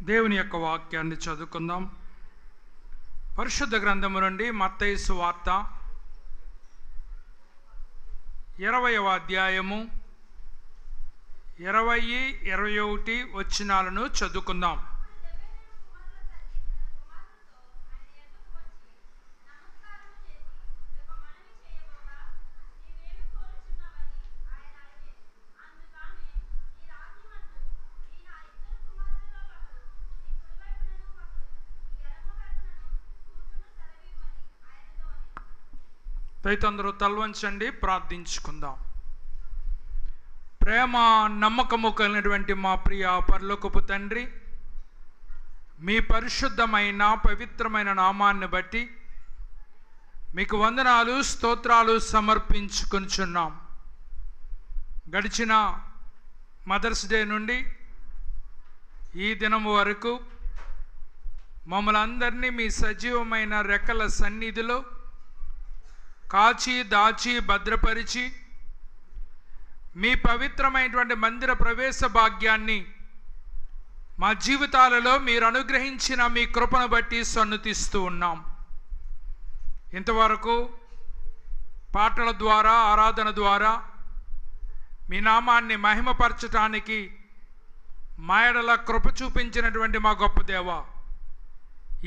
దేవుని యొక్క వాక్యాన్ని చదువుకుందాం. పరిశుద్ధ గ్రంథము నుండి మత్తయి సువార్త 20వ అధ్యాయము 20, 21 వచనాలను చదువుకుందాం. రైతందరూ తలవంచండి, ప్రార్థించుకుందాం. ప్రేమ నమ్మకము కలిగినటువంటి మా ప్రియ పరలోకపు తండ్రి, మీ పరిశుద్ధమైన పవిత్రమైన నామాన్ని బట్టి మీకు వందనాలు స్తోత్రాలు సమర్పించుకొనుచున్నాం. గడిచిన మదర్స్ డే నుండి ఈ దినము వరకు మమ్మల్ని అందరినీ మీ సజీవమైన రెక్కల సన్నిధిలో కాచి దాచి భద్రపరిచి మీ పవిత్రమైనటువంటి మందిర ప్రవేశ భాగ్యాన్ని మా జీవితాలలో మీరు అనుగ్రహించిన మీ కృపను బట్టి సన్నుతిస్తూ ఉన్నాం. ఇంతవరకు పాటల ద్వారా ఆరాధన ద్వారా మీ నామాన్ని మహిమపరచటానికి మా ఎడల కృప చూపించినటువంటి మా గొప్ప దేవ,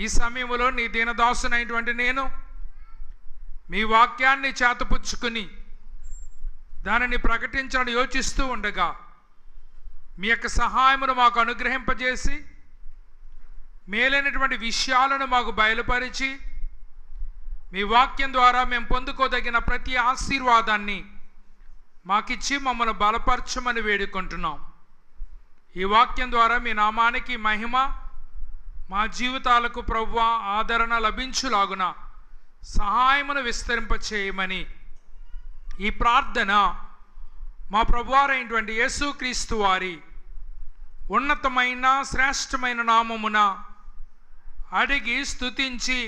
ఈ సమయంలో నీ దీనదాసునైనటువంటి నేను మీ వాక్యాన్ని చేతపుచ్చుకుని దానిని ప్రకటించడానికి యోచిస్తూ ఉండగా మీ యొక్క సహాయమును మాకు అనుగ్రహింపజేసి మేలైనటువంటి విషయాలను మాకు బయలుపరిచి మీ వాక్యం ద్వారా మేము పొందుకోదగిన ప్రతి ఆశీర్వాదాన్ని మాకిచ్చి మమ్మల్ని బలపరచమని వేడుకుంటున్నాం. ఈ వాక్యం ద్వారా మీ నామానికి మహిమ, మా జీవితాలకు ప్రభువా ఆదరణ లభించులాగున సహాయమును విస్తరింపచేయమని ఈ ప్రార్థన మా ప్రభువారైనటువంటి యేసుక్రీస్తు వారి ఉన్నతమైన శ్రేష్టమైన నామమున అడిగి స్తుతించి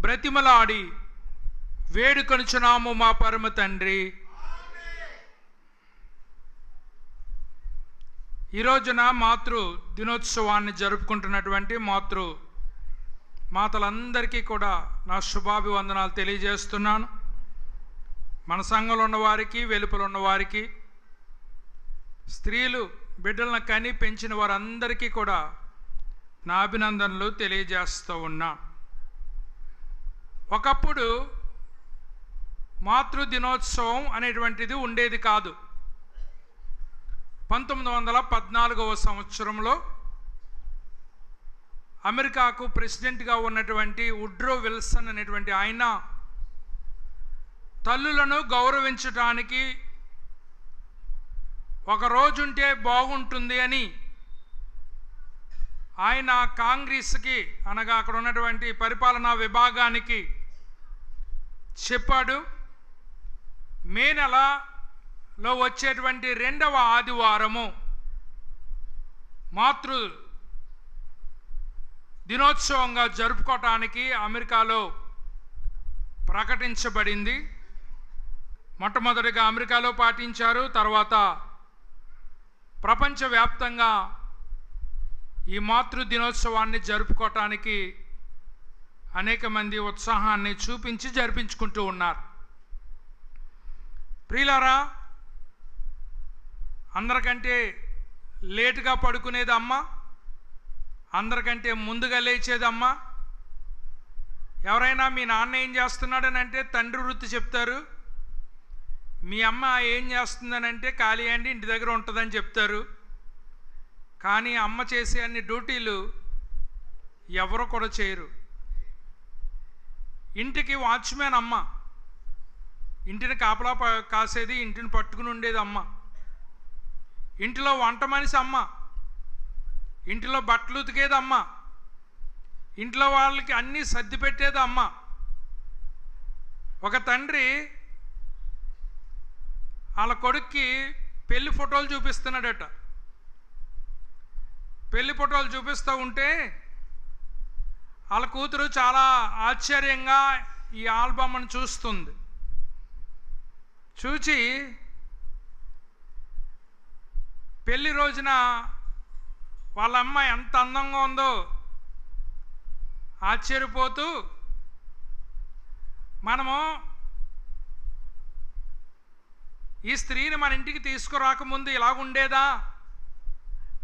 బ్రతిమలాడి వేడుకొనుచున్నాము మా పరమ తండ్రి. ఈ రోజున మాతృ దినోత్సవాన్ని జరుపుకుంటున్నటువంటి మాతలందరికీ కూడా నా శుభాభివందనాలు తెలియజేస్తున్నాను. మన సంఘంలో ఉన్నవారికి, వెలుపల ఉన్నవారికి, స్త్రీలు బిడ్డలను కని పెంచిన వారందరికీ కూడా నా అభినందనలు తెలియజేస్తూ ఉన్నా. ఒకప్పుడు మాతృ దినోత్సవం అనేటువంటిది ఉండేది కాదు. 1914వ సంవత్సరంలో అమెరికాకు ప్రెసిడెంట్గా ఉన్నటువంటి వుడ్రో విల్సన్ అనేటువంటి ఆయన తల్లులను గౌరవించడానికి ఒక రోజుంటే బాగుంటుంది అని ఆయన కాంగ్రెస్కి, అనగా అక్కడ ఉన్నటువంటి పరిపాలనా విభాగానికి చెప్పాడు. మే నెలలో వచ్చేటువంటి 2వ ఆదివారము మాతృ దినోత్సవంగా జరుపుకోవటానికి అమెరికాలో ప్రకటించబడింది. మొట్టమొదటిగా అమెరికాలో పాటించారు. తర్వాత ప్రపంచవ్యాప్తంగా ఈ మాతృ దినోత్సవాన్ని జరుపుకోవటానికి అనేక మంది ఉత్సాహాన్ని చూపించి జరిపించుకుంటూ ఉన్నారు. ప్రియులారా, అందరికంటే లేటుగా పడుకునేది అమ్మ, అందరికంటే ముందుగా లేచేదమ్మా. ఎవరైనా మీ నాన్న ఏం చేస్తున్నాడని అంటే తండ్రి వృత్తి చెప్తారు. మీ అమ్మ ఏం చేస్తుందనంటే ఖాళీ అండి, ఇంటి దగ్గర ఉంటుందని చెప్తారు. కానీ అమ్మ చేసే అన్ని డ్యూటీలు ఎవరు కూడా చేయరు. ఇంటికి వాచ్మెన్ అమ్మ, ఇంటిని కాపలా కాసేది, ఇంటిని పట్టుకుని ఉండేది అమ్మ. ఇంటిలో వంట మనిషి అమ్మ, ఇంటిలో బట్టలు ఉతికేది అమ్మ, ఇంట్లో వాళ్ళకి అన్నీ సర్ది పెట్టేది అమ్మ. ఒక తండ్రి వాళ్ళ కొడుక్కి పెళ్లి ఫోటోలు చూపిస్తున్నాడట. పెళ్లి ఫోటోలు చూపిస్తూ ఉంటే వాళ్ళ కూతురు చాలా ఆశ్చర్యంగా ఈ ఆల్బమ్ను చూస్తుంది. చూచి పెళ్లి రోజున వాళ్ళ అమ్మ ఎంత అందంగా ఉందో ఆశ్చర్యపోతూ మనము ఈ స్త్రీని మన ఇంటికి తీసుకురాకముందు ఇలాగుండేదా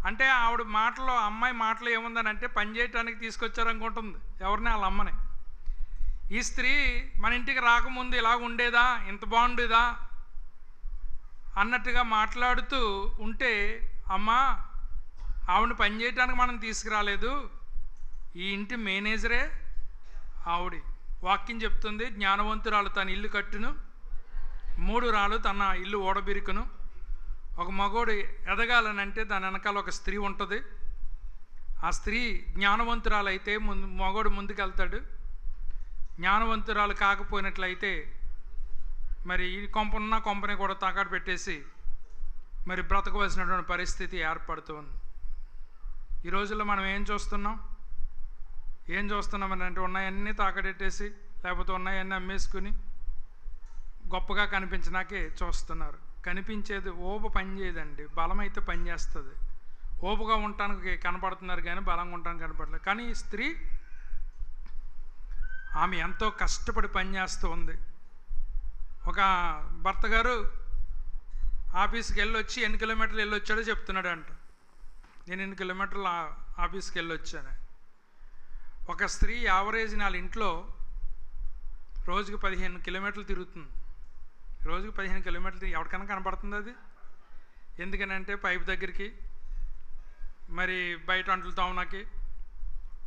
అంటే ఆవిడ మాటలో, అమ్మాయి మాటలో ఏముందని అంటే పని చేయటానికి తీసుకొచ్చారనుకుంటుంది ఎవరిని, వాళ్ళ అమ్మని. ఈ స్త్రీ మన ఇంటికి రాకముందు ఇలాగ ఉండేదా, ఇంత బాగుండేదా అన్నట్టుగా మాట్లాడుతూ ఉంటే, అమ్మా ఆవిడని పని చేయటానికి మనం తీసుకురాలేదు, ఈ ఇంటి మేనేజరే ఆవిడ. వాక్యం చెప్తుంది, జ్ఞానవంతురాలు తన ఇల్లు కట్టును, 3 రాళ్ళు తన ఇల్లు ఓడబిరుకును. ఒక మగోడు ఎదగాలనంటే దాని వెనకాల ఒక స్త్రీ ఉంటుంది. ఆ స్త్రీ జ్ఞానవంతురాలు అయితే మగోడు ముందుకెళ్తాడు. జ్ఞానవంతురాలు కాకపోయినట్లయితే మరి ఈ కొంపని కూడా తాకాడు పెట్టేసి మరి బ్రతకవలసినటువంటి పరిస్థితి ఏర్పడుతుంది. ఈ రోజుల్లో మనం ఏం చూస్తున్నామని అంటే ఉన్నాయన్నీ తాకడెట్టేసి, లేకపోతే ఉన్నాయన్నీ అమ్మేసుకుని గొప్పగా కనిపించడానికే చూస్తున్నారు. కనిపించేది ఓప పని చేయదండి, బలం అయితే పని చేస్తుంది. ఓపుగా ఉండటానికి కనపడుతున్నారు కానీ బలంగా ఉండటానికి కనపడలేదు. కానీ ఈ స్త్రీ ఆమె ఎంతో కష్టపడి పనిచేస్తూ ఉంది. ఒక భర్త గారు ఆఫీస్కి వెళ్ళొచ్చి ఎన్ని కిలోమీటర్లు వెళ్ళొచ్చాడో చెప్తున్నాడు అంట. నేను 8 కిలోమీటర్లు ఆఫీస్కి వెళ్ళొచ్చాను. ఒక స్త్రీ యావరేజ్ వాళ్ళ ఇంట్లో రోజుకి 15 కిలోమీటర్లు తిరుగుతుంది. రోజుకి 15 కిలోమీటర్లు ఎవరికైనా కనపడుతుంది అది. ఎందుకనంటే పైపు దగ్గరికి, మరి బయట అంట్లు తోమనాకి,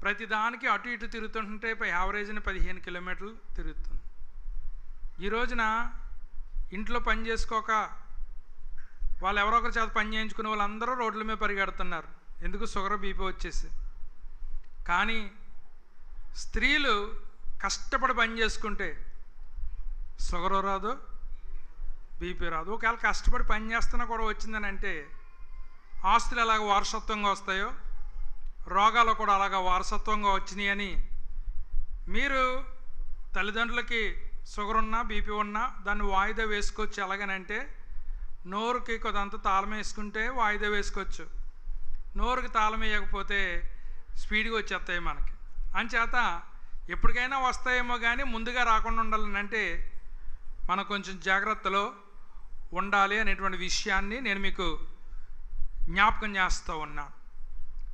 ప్రతి దానికి అటు ఇటు తిరుగుతుంటే యావరేజ్ని 15 కిలోమీటర్లు తిరుగుతుంది. ఈ రోజున ఇంట్లో పని చేసుకోక వాళ్ళు ఎవరో ఒకరి చేత పని చేయించుకునే వాళ్ళందరూ రోడ్ల మీద పరిగెడుతున్నారు. ఎందుకు? షుగర్ బీపీ వచ్చేసి. కానీ స్త్రీలు కష్టపడి పని చేసుకుంటే షుగర్ రాదు, బీపీ రాదు. ఒకవేళ కష్టపడి పని చేస్తున్నా కూడా వచ్చిందని అంటే ఆస్తులు ఎలాగ వారసత్వంగా వస్తాయో రోగాలు కూడా అలాగ వారసత్వంగా వచ్చినాయి అని మీరు తల్లిదండ్రులకి షుగర్ ఉన్నా బీపీ ఉన్నా దాన్ని వాయిదా వేసుకోవచ్చు. ఎలాగనంటే నోరుకి కొద్దంత తాళం వేసుకుంటే వాయిదా వేసుకోవచ్చు, నోరుకి తాళం వేయకపోతే స్పీడ్గా వచ్చేస్తాయి మనకి. అంచేత ఎప్పటికైనా వస్తాయేమో కానీ ముందుగా రాకుండా ఉండాలనంటే మనం కొంచెం జాగ్రత్తలో ఉండాలి అనేటువంటి విషయాన్ని నేను మీకు జ్ఞాపకం చేస్తూ ఉన్నాను.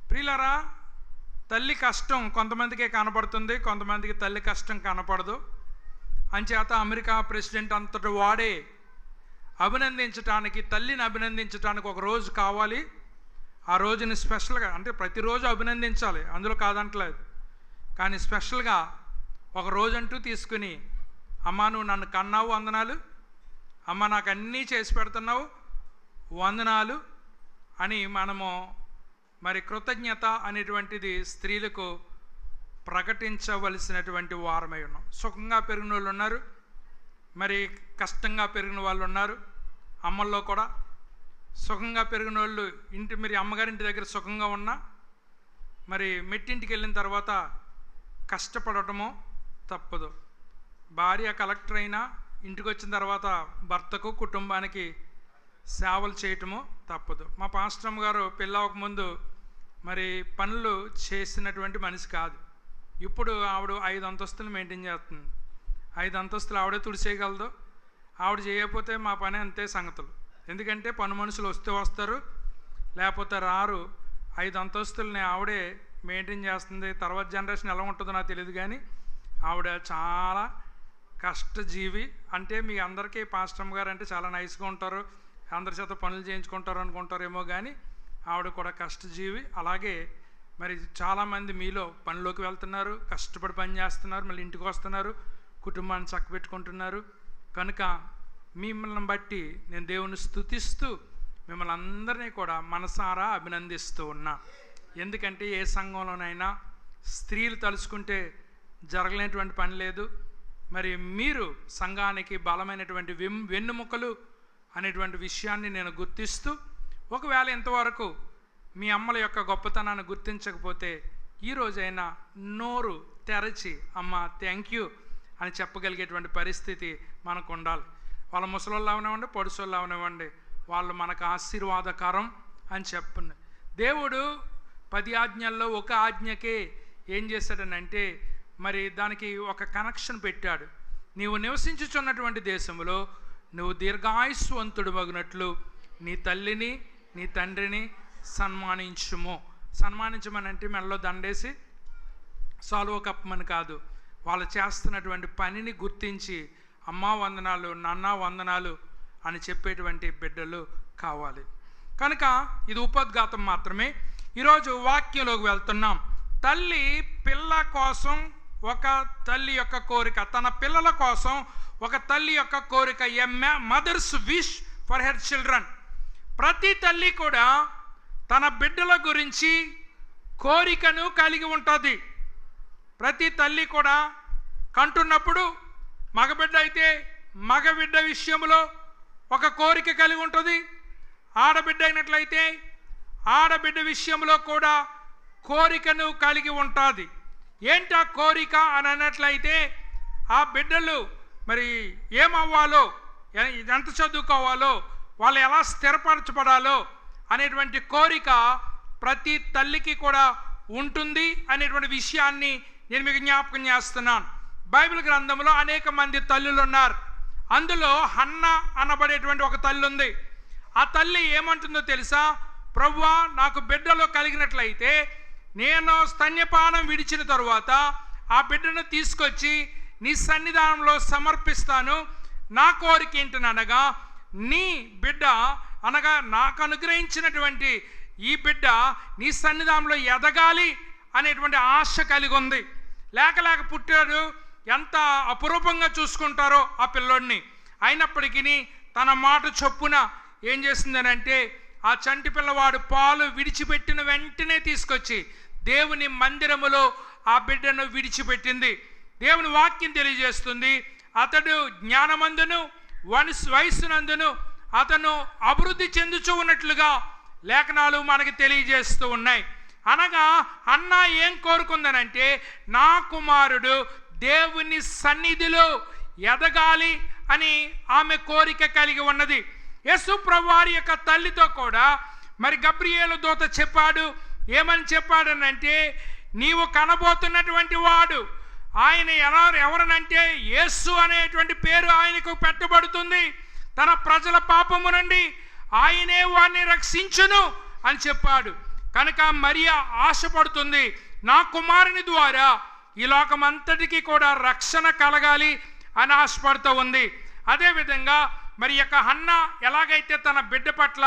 ప్రియులారా, తల్లి కష్టం కొంతమందికే కనపడుతుంది, కొంతమందికి తల్లి కష్టం కనపడదు. అంచేత అమెరికా ప్రెసిడెంట్ అంతటి వాడే అభినందించటానికి, తల్లిని అభినందించడానికి ఒక రోజు కావాలి. ఆ రోజుని స్పెషల్గా, అంటే ప్రతిరోజు అభినందించాలి, అందులో కాదంటలేదు, కానీ స్పెషల్గా ఒక రోజంటూ తీసుకుని, అమ్మ నువ్వు నన్ను కన్నావు వందనాలు, అమ్మ నాకు అన్నీ చేసి పెడుతున్నావు వందనాలు అని మనము మరి కృతజ్ఞత అనేటువంటిది స్త్రీలకు ప్రకటించవలసినటువంటి వారమై ఉన్నాం. సుఖంగా పెరిగిన వాళ్ళు ఉన్నారు, మరి కష్టంగా పెరిగిన వాళ్ళు ఉన్నారు. అమ్మల్లో కూడా సుఖంగా పెరిగిన వాళ్ళు మీరు అమ్మగారింటి దగ్గర సుఖంగా ఉన్నా మరి మెట్టింటికి వెళ్ళిన తర్వాత కష్టపడటము తప్పదు. భార్య కలెక్టర్ అయినా ఇంటికి వచ్చిన తర్వాత భర్తకు కుటుంబానికి సేవలు చేయటము తప్పదు. మా పాస్టమ్ గారు పెళ్ళవకముందు మరి పనులు చేసినటువంటి మనిషి కాదు. ఇప్పుడు ఆవిడ 5 అంతస్తులు మెయింటైన్ చేస్తుంది. 5 అంతస్తులు ఆవిడే తుడిచేయగలదు. ఆవిడ చేయకపోతే మా పని అంతే సంగతులు. ఎందుకంటే పని మనుషులు వస్తే వస్తారు, లేకపోతే రారు. 5 అంతస్తులని ఆవిడే మెయింటైన్ చేస్తుంది. తర్వాత జనరేషన్ ఎలా ఉంటుందో నాకు తెలియదు, కానీ ఆవిడ చాలా కష్టజీవి. అంటే మీ అందరికీ పాస్టమ్ గారు అంటే చాలా నైస్గా ఉంటారు, అందరి చేత పనులు చేయించుకుంటారు అనుకుంటారేమో, కానీ ఆవిడ కూడా కష్టజీవి. అలాగే మరి చాలామంది మీలో పనిలోకి వెళ్తున్నారు, కష్టపడి పని చేస్తున్నారు, మళ్ళీ ఇంటికి వస్తున్నారు, కుటుంబాన్ని చక్కబెట్టుకుంటున్నారు. కనుక మిమ్మల్ని బట్టి నేను దేవుని స్తుతిస్తూ మిమ్మల్ని అందరినీ కూడా మనసారా అభినందిస్తూ ఉన్నా. ఎందుకంటే ఏ సంఘంలోనైనా స్త్రీలు తలుచుకుంటే జరగలేనటువంటి పని లేదు. మరి మీరు సంఘానికి బలమైనటువంటి వెన్నుముకలు అనేటువంటి విషయాన్ని నేను గుర్తిస్తూ, ఒకవేళ ఇంతవరకు మీ అమ్మల యొక్క గొప్పతనాన్ని గుర్తించకపోతే ఈరోజైనా నోరు తెరచి అమ్మ థ్యాంక్ యూ అని చెప్పగలిగేటువంటి పరిస్థితి మనకు ఉండాలి. వాళ్ళ ముసలోళ్ళు అవనివ్వండి, పొడుసోళ్ళు అవనివ్వండి, వాళ్ళు మనకు ఆశీర్వాదకరం అని చెప్పుంది. దేవుడు 10 ఆజ్ఞల్లో ఒక ఆజ్ఞకే ఏం చేశాడనంటే మరి దానికి ఒక కనెక్షన్ పెట్టాడు. నీవు నివసించుచున్నటువంటి దేశంలో నువ్వు దీర్ఘాయుస్వంతుడు మగునట్లు నీ తల్లిని నీ తండ్రిని సన్మానించుము. సన్మానించమని అంటే మెడలో దండేసి సాలువ కప్పమని కాదు, వాళ్ళు చేస్తున్నటువంటి పనిని గుర్తించి అమ్మా వందనాలు, నాన్న వందనాలు అని చెప్పేటువంటి బిడ్డలు కావాలి. కనుక ఇది ఉపోద్ఘాతం మాత్రమే. ఈరోజు వాక్యంలోకి వెళ్తున్నాం. తల్లి పిల్ల కోసం ఒక తల్లి యొక్క కోరిక, తన పిల్లల కోసం ఒక తల్లి యొక్క కోరిక, a mother's wish for her children. ప్రతి తల్లి కూడా తన బిడ్డల గురించి కోరికను కలిగి ఉంటుంది. ప్రతి తల్లి కూడా కంటున్నప్పుడు మగబిడ్డ అయితే మగబిడ్డ విషయంలో ఒక కోరిక కలిగి ఉంటుంది. ఆడబిడ్డ అయినట్లయితే ఆడబిడ్డ విషయంలో కూడా కోరికను కలిగి ఉంటుంది. ఏంటా కోరిక అని అన్నట్లయితే ఆ బిడ్డలు మరి ఏమవ్వాలో, ఎంత చదువుకోవాలో, వాళ్ళు ఎలా స్థిరపరచబడాలో అనేటువంటి కోరిక ప్రతి తల్లికి కూడా ఉంటుంది అనేటువంటి విషయాన్ని నేను మీకు జ్ఞాపకం చేస్తున్నాను. బైబిల్ గ్రంథంలో అనేక మంది తల్లులు ఉన్నారు. అందులో హన్నా అనబడేటువంటి ఒక తల్లి ఉంది. ఆ తల్లి ఏమంటుందో తెలుసా? ప్రభువా, నాకు బిడ్డలు కలిగినట్లయితే నేను స్తన్యపానం విడిచిన తరువాత ఆ బిడ్డను తీసుకొచ్చి నీ సన్నిధానంలో సమర్పిస్తాను. నా కోరిక ఏంటనగా నీ బిడ్డ అనగా నాకు అనుగ్రహించినటువంటి ఈ బిడ్డ నీ సన్నిధానంలో ఎదగాలి అనేటువంటి ఆశ కలిగి ఉంది. లేక పుట్టాడు, ఎంత అపురూపంగా చూసుకుంటారో ఆ పిల్లోడిని. అయినప్పటికీ తన మాట చొప్పున ఏం చేసిందనంటే ఆ చంటి పిల్లవాడు పాలు విడిచిపెట్టిన వెంటనే తీసుకొచ్చి దేవుని మందిరములో ఆ బిడ్డను విడిచిపెట్టింది. దేవుని వాక్యం తెలియజేస్తుంది, అతడు జ్ఞానమందును వయస్సునందును అతను అభివృద్ధి చెందుతూ ఉన్నట్లుగా లేఖనాలు మనకి తెలియజేస్తూ ఉన్నాయి. అనగా అన్న ఏం కోరుకుందనంటే నా కుమారుడు దేవుని సన్నిధిలో ఎదగాలి అని ఆమె కోరిక కలిగి ఉన్నది. యేసు ప్రభువారి యొక్క తల్లితో కూడా మరి గబ్రియేలు దూత చెప్పాడు. ఏమని చెప్పాడనంటే నీవు కనబోతున్నటువంటి వాడు ఆయన ఎవరనంటే యేసు అనేటువంటి పేరు ఆయనకు పెట్టబడుతుంది. తన ప్రజల పాపము నుండి ఆయనే వారిని రక్షించును అని చెప్పాడు. కనుక మరియా ఆశపడుతుంది, నా కుమారుని ద్వారా ఈ లోకమంతటికి కూడా రక్షణ కలగాలి అని ఆశపడుతూ ఉంది. అదేవిధంగా మరి యొక్క హన్నా ఎలాగైతే తన బిడ్డ పట్ల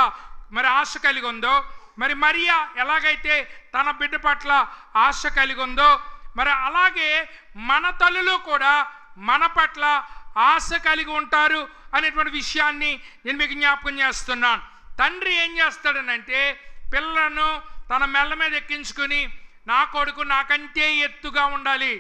మరి ఆశ కలిగి ఉందో, మరి మరియా ఎలాగైతే తన బిడ్డ పట్ల ఆశ కలిగి ఉందో, మరి అలాగే మన తల్లులు కూడా మన పట్ల ఆశ కలిగి ఉంటారు అనేటువంటి విషయాన్ని నేను మీకు జ్ఞాపకం చేస్తున్నాను. తండ్రి ఏం చేస్తాడనంటే పిల్లలను తన మెల్ల మీద ఎక్కించుకుని నా కొడుకు నాకంటే ఎత్తుగా ఉండాలి,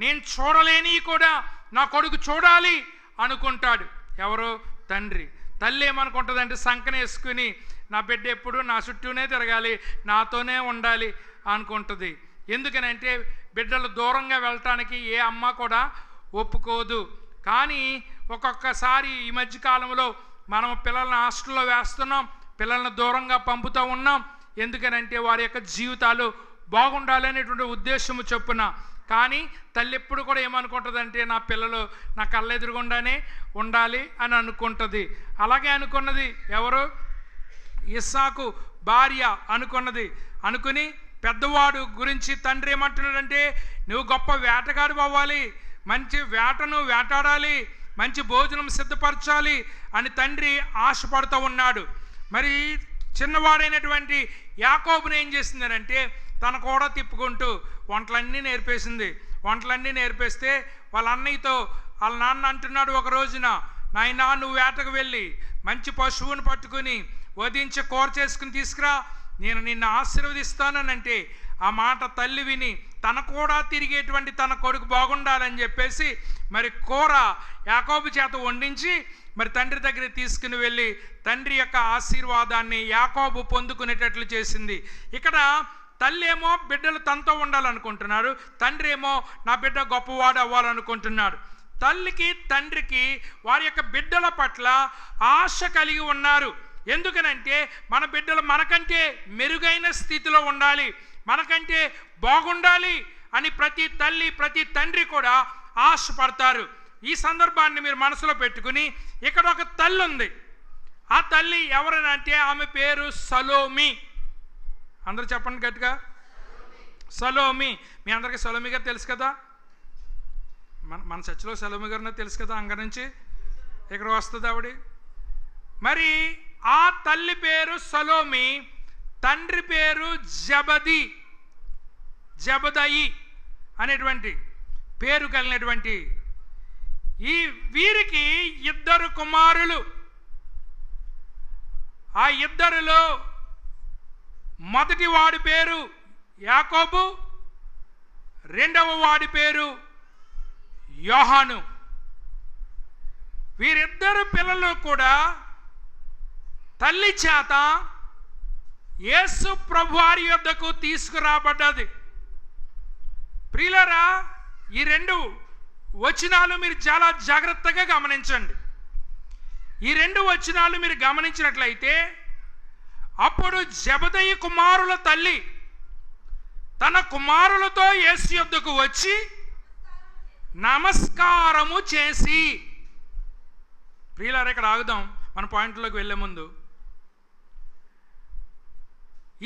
నేను చూడలేని కూడా నా కొడుకు చూడాలి అనుకుంటాడు. ఎవరు? తండ్రి. తల్లి ఏమనుకుంటుందంటే సంకనేసుకుని నా బిడ్డ ఎప్పుడు నా చుట్టూనే తిరగాలి, నాతోనే ఉండాలి అనుకుంటుంది. ఎందుకనంటే బిడ్డలు దూరంగా వెళ్ళటానికి ఏ అమ్మ కూడా ఒప్పుకోదు. కానీ ఒక్కొక్కసారి ఈ మధ్యకాలంలో మనం పిల్లల్ని హాస్టల్లో వేస్తున్నాం, పిల్లల్ని దూరంగా పంపుతూ ఉన్నాం. ఎందుకనంటే వారి యొక్క జీవితాలు బాగుండాలి అనేటువంటి ఉద్దేశము చొప్పున. కానీ తల్లి ఎప్పుడు కూడా ఏమనుకుంటుందంటే నా పిల్లలు నా కళ్ళెదురుగుండానే ఉండాలి అని అనుకుంటుంది. అలాగే అనుకున్నది ఎవరు? ఇస్సాకు భార్య అనుకున్నది. అనుకుని పెద్దవాడు గురించి తండ్రి ఏమంటున్నాడంటే నువ్వు గొప్ప వేటగాడు అవ్వాలి, మంచి వేటను వేటాడాలి, మంచి భోజనం సిద్ధపరచాలి అని తండ్రి ఆశపడుతూ ఉన్నాడు. మరి చిన్నవాడైనటువంటి యాకోబుని ఏం చేసిందనంటే తన కూడా తిప్పుకుంటూ వంటలన్నీ నేర్పేసింది. వంటలన్నీ నేర్పేస్తే వాళ్ళ అన్నయ్యతో వాళ్ళ నాన్న అంటున్నాడు ఒక రోజున, నాయనా నువ్వు వేటకు వెళ్ళి మంచి పశువుని పట్టుకుని వధించి కూర చేసుకుని తీసుకురా, నేను నిన్ను ఆశీర్వదిస్తానంటే ఆ మాట తల్లి విని తన కూడా తిరిగేటువంటి తన కొడుకు బాగుండాలని చెప్పేసి మరి కూర యాకోబు చేత వండించి మరి తండ్రి దగ్గరికి తీసుకుని వెళ్ళి తండ్రి యొక్క ఆశీర్వాదాన్ని యాకోబు పొందుకునేటట్లు చేసింది. ఇక్కడ తల్లి ఏమో బిడ్డలు తనతో ఉండాలనుకుంటున్నారు, తండ్రి ఏమో నా బిడ్డ గొప్పవాడు అవ్వాలనుకుంటున్నాడు. తల్లికి తండ్రికి వారి యొక్క బిడ్డల పట్ల ఆశ కలిగి ఉన్నారు. ఎందుకనంటే మన బిడ్డలు మనకంటే మెరుగైన స్థితిలో ఉండాలి, మనకంటే బాగుండాలి అని ప్రతి తల్లి ప్రతి తండ్రి కూడా ఆశపడతారు. ఈ సందర్భాన్ని మీరు మనసులో పెట్టుకుని, ఇక్కడ ఒక తల్లి ఉంది. ఆ తల్లి ఎవరనంటే ఆమె పేరు సలోమి. అందరూ చెప్పండి గట్టిగా, సలోమి. మీ అందరికీ సలోమి గారు తెలుసు కదా, మన చర్చిలో సలోమి గారు తెలుసు కదా, అంగ నుంచి ఇక్కడ వస్తుంది ఆవిడ. మరి ఆ తల్లి పేరు సలోమి, తండ్రి పేరు జబదయి అనేటువంటి పేరు కలిగినటువంటి వీరికి 2 కుమారులు. ఆ 2లో మొదటి వాడి పేరు యాకోబు, రెండవ వాడి పేరు యోహాను. వీరిద్దరు పిల్లలు కూడా తల్లి చేత యేసు ప్రభువారి యొద్దకు తీసుకురాబడ్డది. ప్రియులారా, ఈ 2 వచనాలు మీరు చాలా జాగ్రత్తగా గమనించండి. ఈ 2 వచనాలు మీరు గమనించినట్లయితే, అప్పుడు జబదయి కుమారుల తల్లి తన కుమారులతో యేసు యొద్దకు వచ్చి నమస్కారము చేసి. ప్రియులారా, ఇక్కడ ఆగుదాం మన పాయింట్లోకి వెళ్ళే ముందు.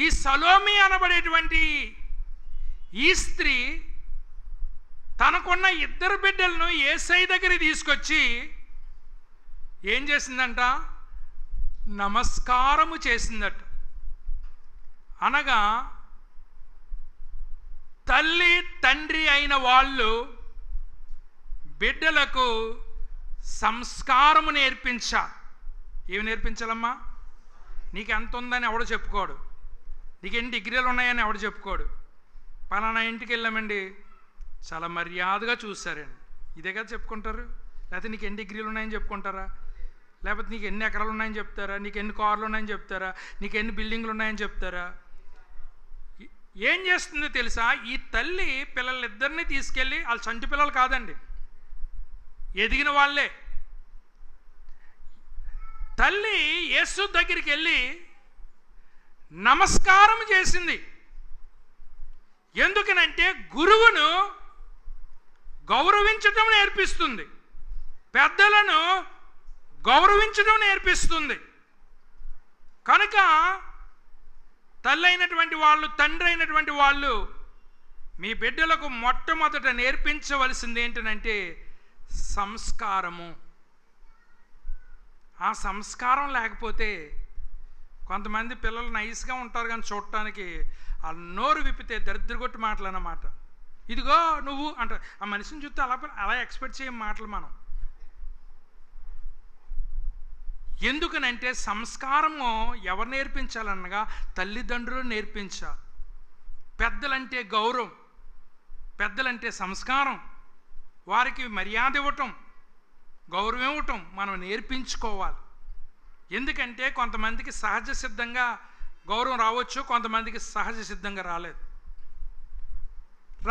ఈ సలోమి అనబడేటువంటి ఈ స్త్రీ తనకున్న 2 బిడ్డలను యేసయ్య దగ్గరికి తీసుకొచ్చి ఏం చేసిందంట? నమస్కారము చేసిందట. అనగా తల్లి తండ్రి అయిన వాళ్ళు బిడ్డలకు సంస్కారము నేర్పించాలి. ఏమి నేర్పించాలమ్మా? నీకు ఎంత ఉందని ఎవడు చెప్పుకోడు, నీకు ఎన్ని డిగ్రీలు ఉన్నాయని ఎవడు చెప్పుకోడు. పలానా ఇంటికి వెళ్ళామండి, చాలా మర్యాదగా చూస్తారండి, ఇదే కదా చెప్పుకుంటారు. లేకపోతే నీకు ఎన్ని డిగ్రీలు ఉన్నాయని చెప్పుకుంటారా? లేకపోతే నీకు ఎన్ని ఎకరాలు ఉన్నాయని చెప్తారా? నీకు ఎన్ని కార్లు ఉన్నాయని చెప్తారా? నీకు ఎన్ని బిల్డింగ్లు ఉన్నాయని చెప్తారా? ఏం చేస్తుందో తెలుసా? ఈ తల్లి పిల్లలిద్దరినీ తీసుకెళ్ళి, వాళ్ళు చంటి పిల్లలు కాదండి, ఎదిగిన వాళ్ళే. తల్లి యేసు దగ్గరికి వెళ్ళి నమస్కారం చేసింది. ఎందుకనంటే గురువును గౌరవించడం నేర్పిస్తుంది, పెద్దలను గౌరవించడం నేర్పిస్తుంది. కనుక తల్లి అయినటువంటి వాళ్ళు, తండ్రి అయినటువంటి వాళ్ళు మీ బిడ్డలకు మొట్టమొదట నేర్పించవలసింది ఏంటంటే సంస్కారము. ఆ సంస్కారం లేకపోతే కొంతమంది పిల్లలు నైస్గా ఉంటారు, కానీ చూడటానికి ఆ నోరు విప్పితే దరిద్రగొట్టి మాటలు అన్నమాట. ఇదిగో నువ్వు అంట. ఆ మనిషిని చూస్తే అలా ఎక్స్పెక్ట్ చేయం మాటలు మనం. ఎందుకనంటే సంస్కారము ఎవరు నేర్పించాలనగా తల్లిదండ్రులు నేర్పించాలి. పెద్దలంటే గౌరవం, పెద్దలంటే సంస్కారం, వారికి మర్యాద ఇవ్వటం, గౌరవం ఇవ్వటం మనం నేర్పించుకోవాలి. ఎందుకంటే కొంతమందికి సహజ సిద్ధంగా గౌరవం రావచ్చు, కొంతమందికి సహజ సిద్ధంగా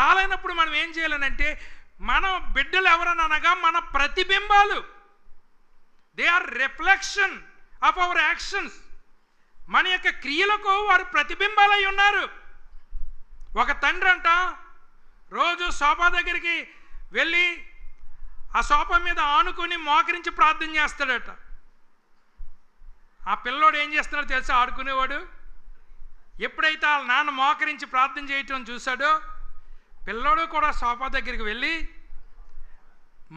రాలేనప్పుడు మనం ఏం చేయాలనంటే, మన బిడ్డలు ఎవరనగా మన ప్రతిబింబాలు. They are reflection of our actions. మన యొక్క క్రియలకు వారు ప్రతిబింబాలై ఉన్నారు. ఒక తండ్రి అంట రోజు సోఫా దగ్గరికి వెళ్ళి ఆ సోఫా మీద ఆనుకొని మోకరించి ప్రార్థన చేస్తాడట. ఆ పిల్లోడు ఏం చేస్తున్నాడో తెలుసా? ఆడుకునేవాడు ఎప్పుడైతే వాళ్ళ నాన్న మోకరించి ప్రార్థన చేయటం చూశాడో, పిల్లోడు కూడా సోఫా దగ్గరికి వెళ్ళి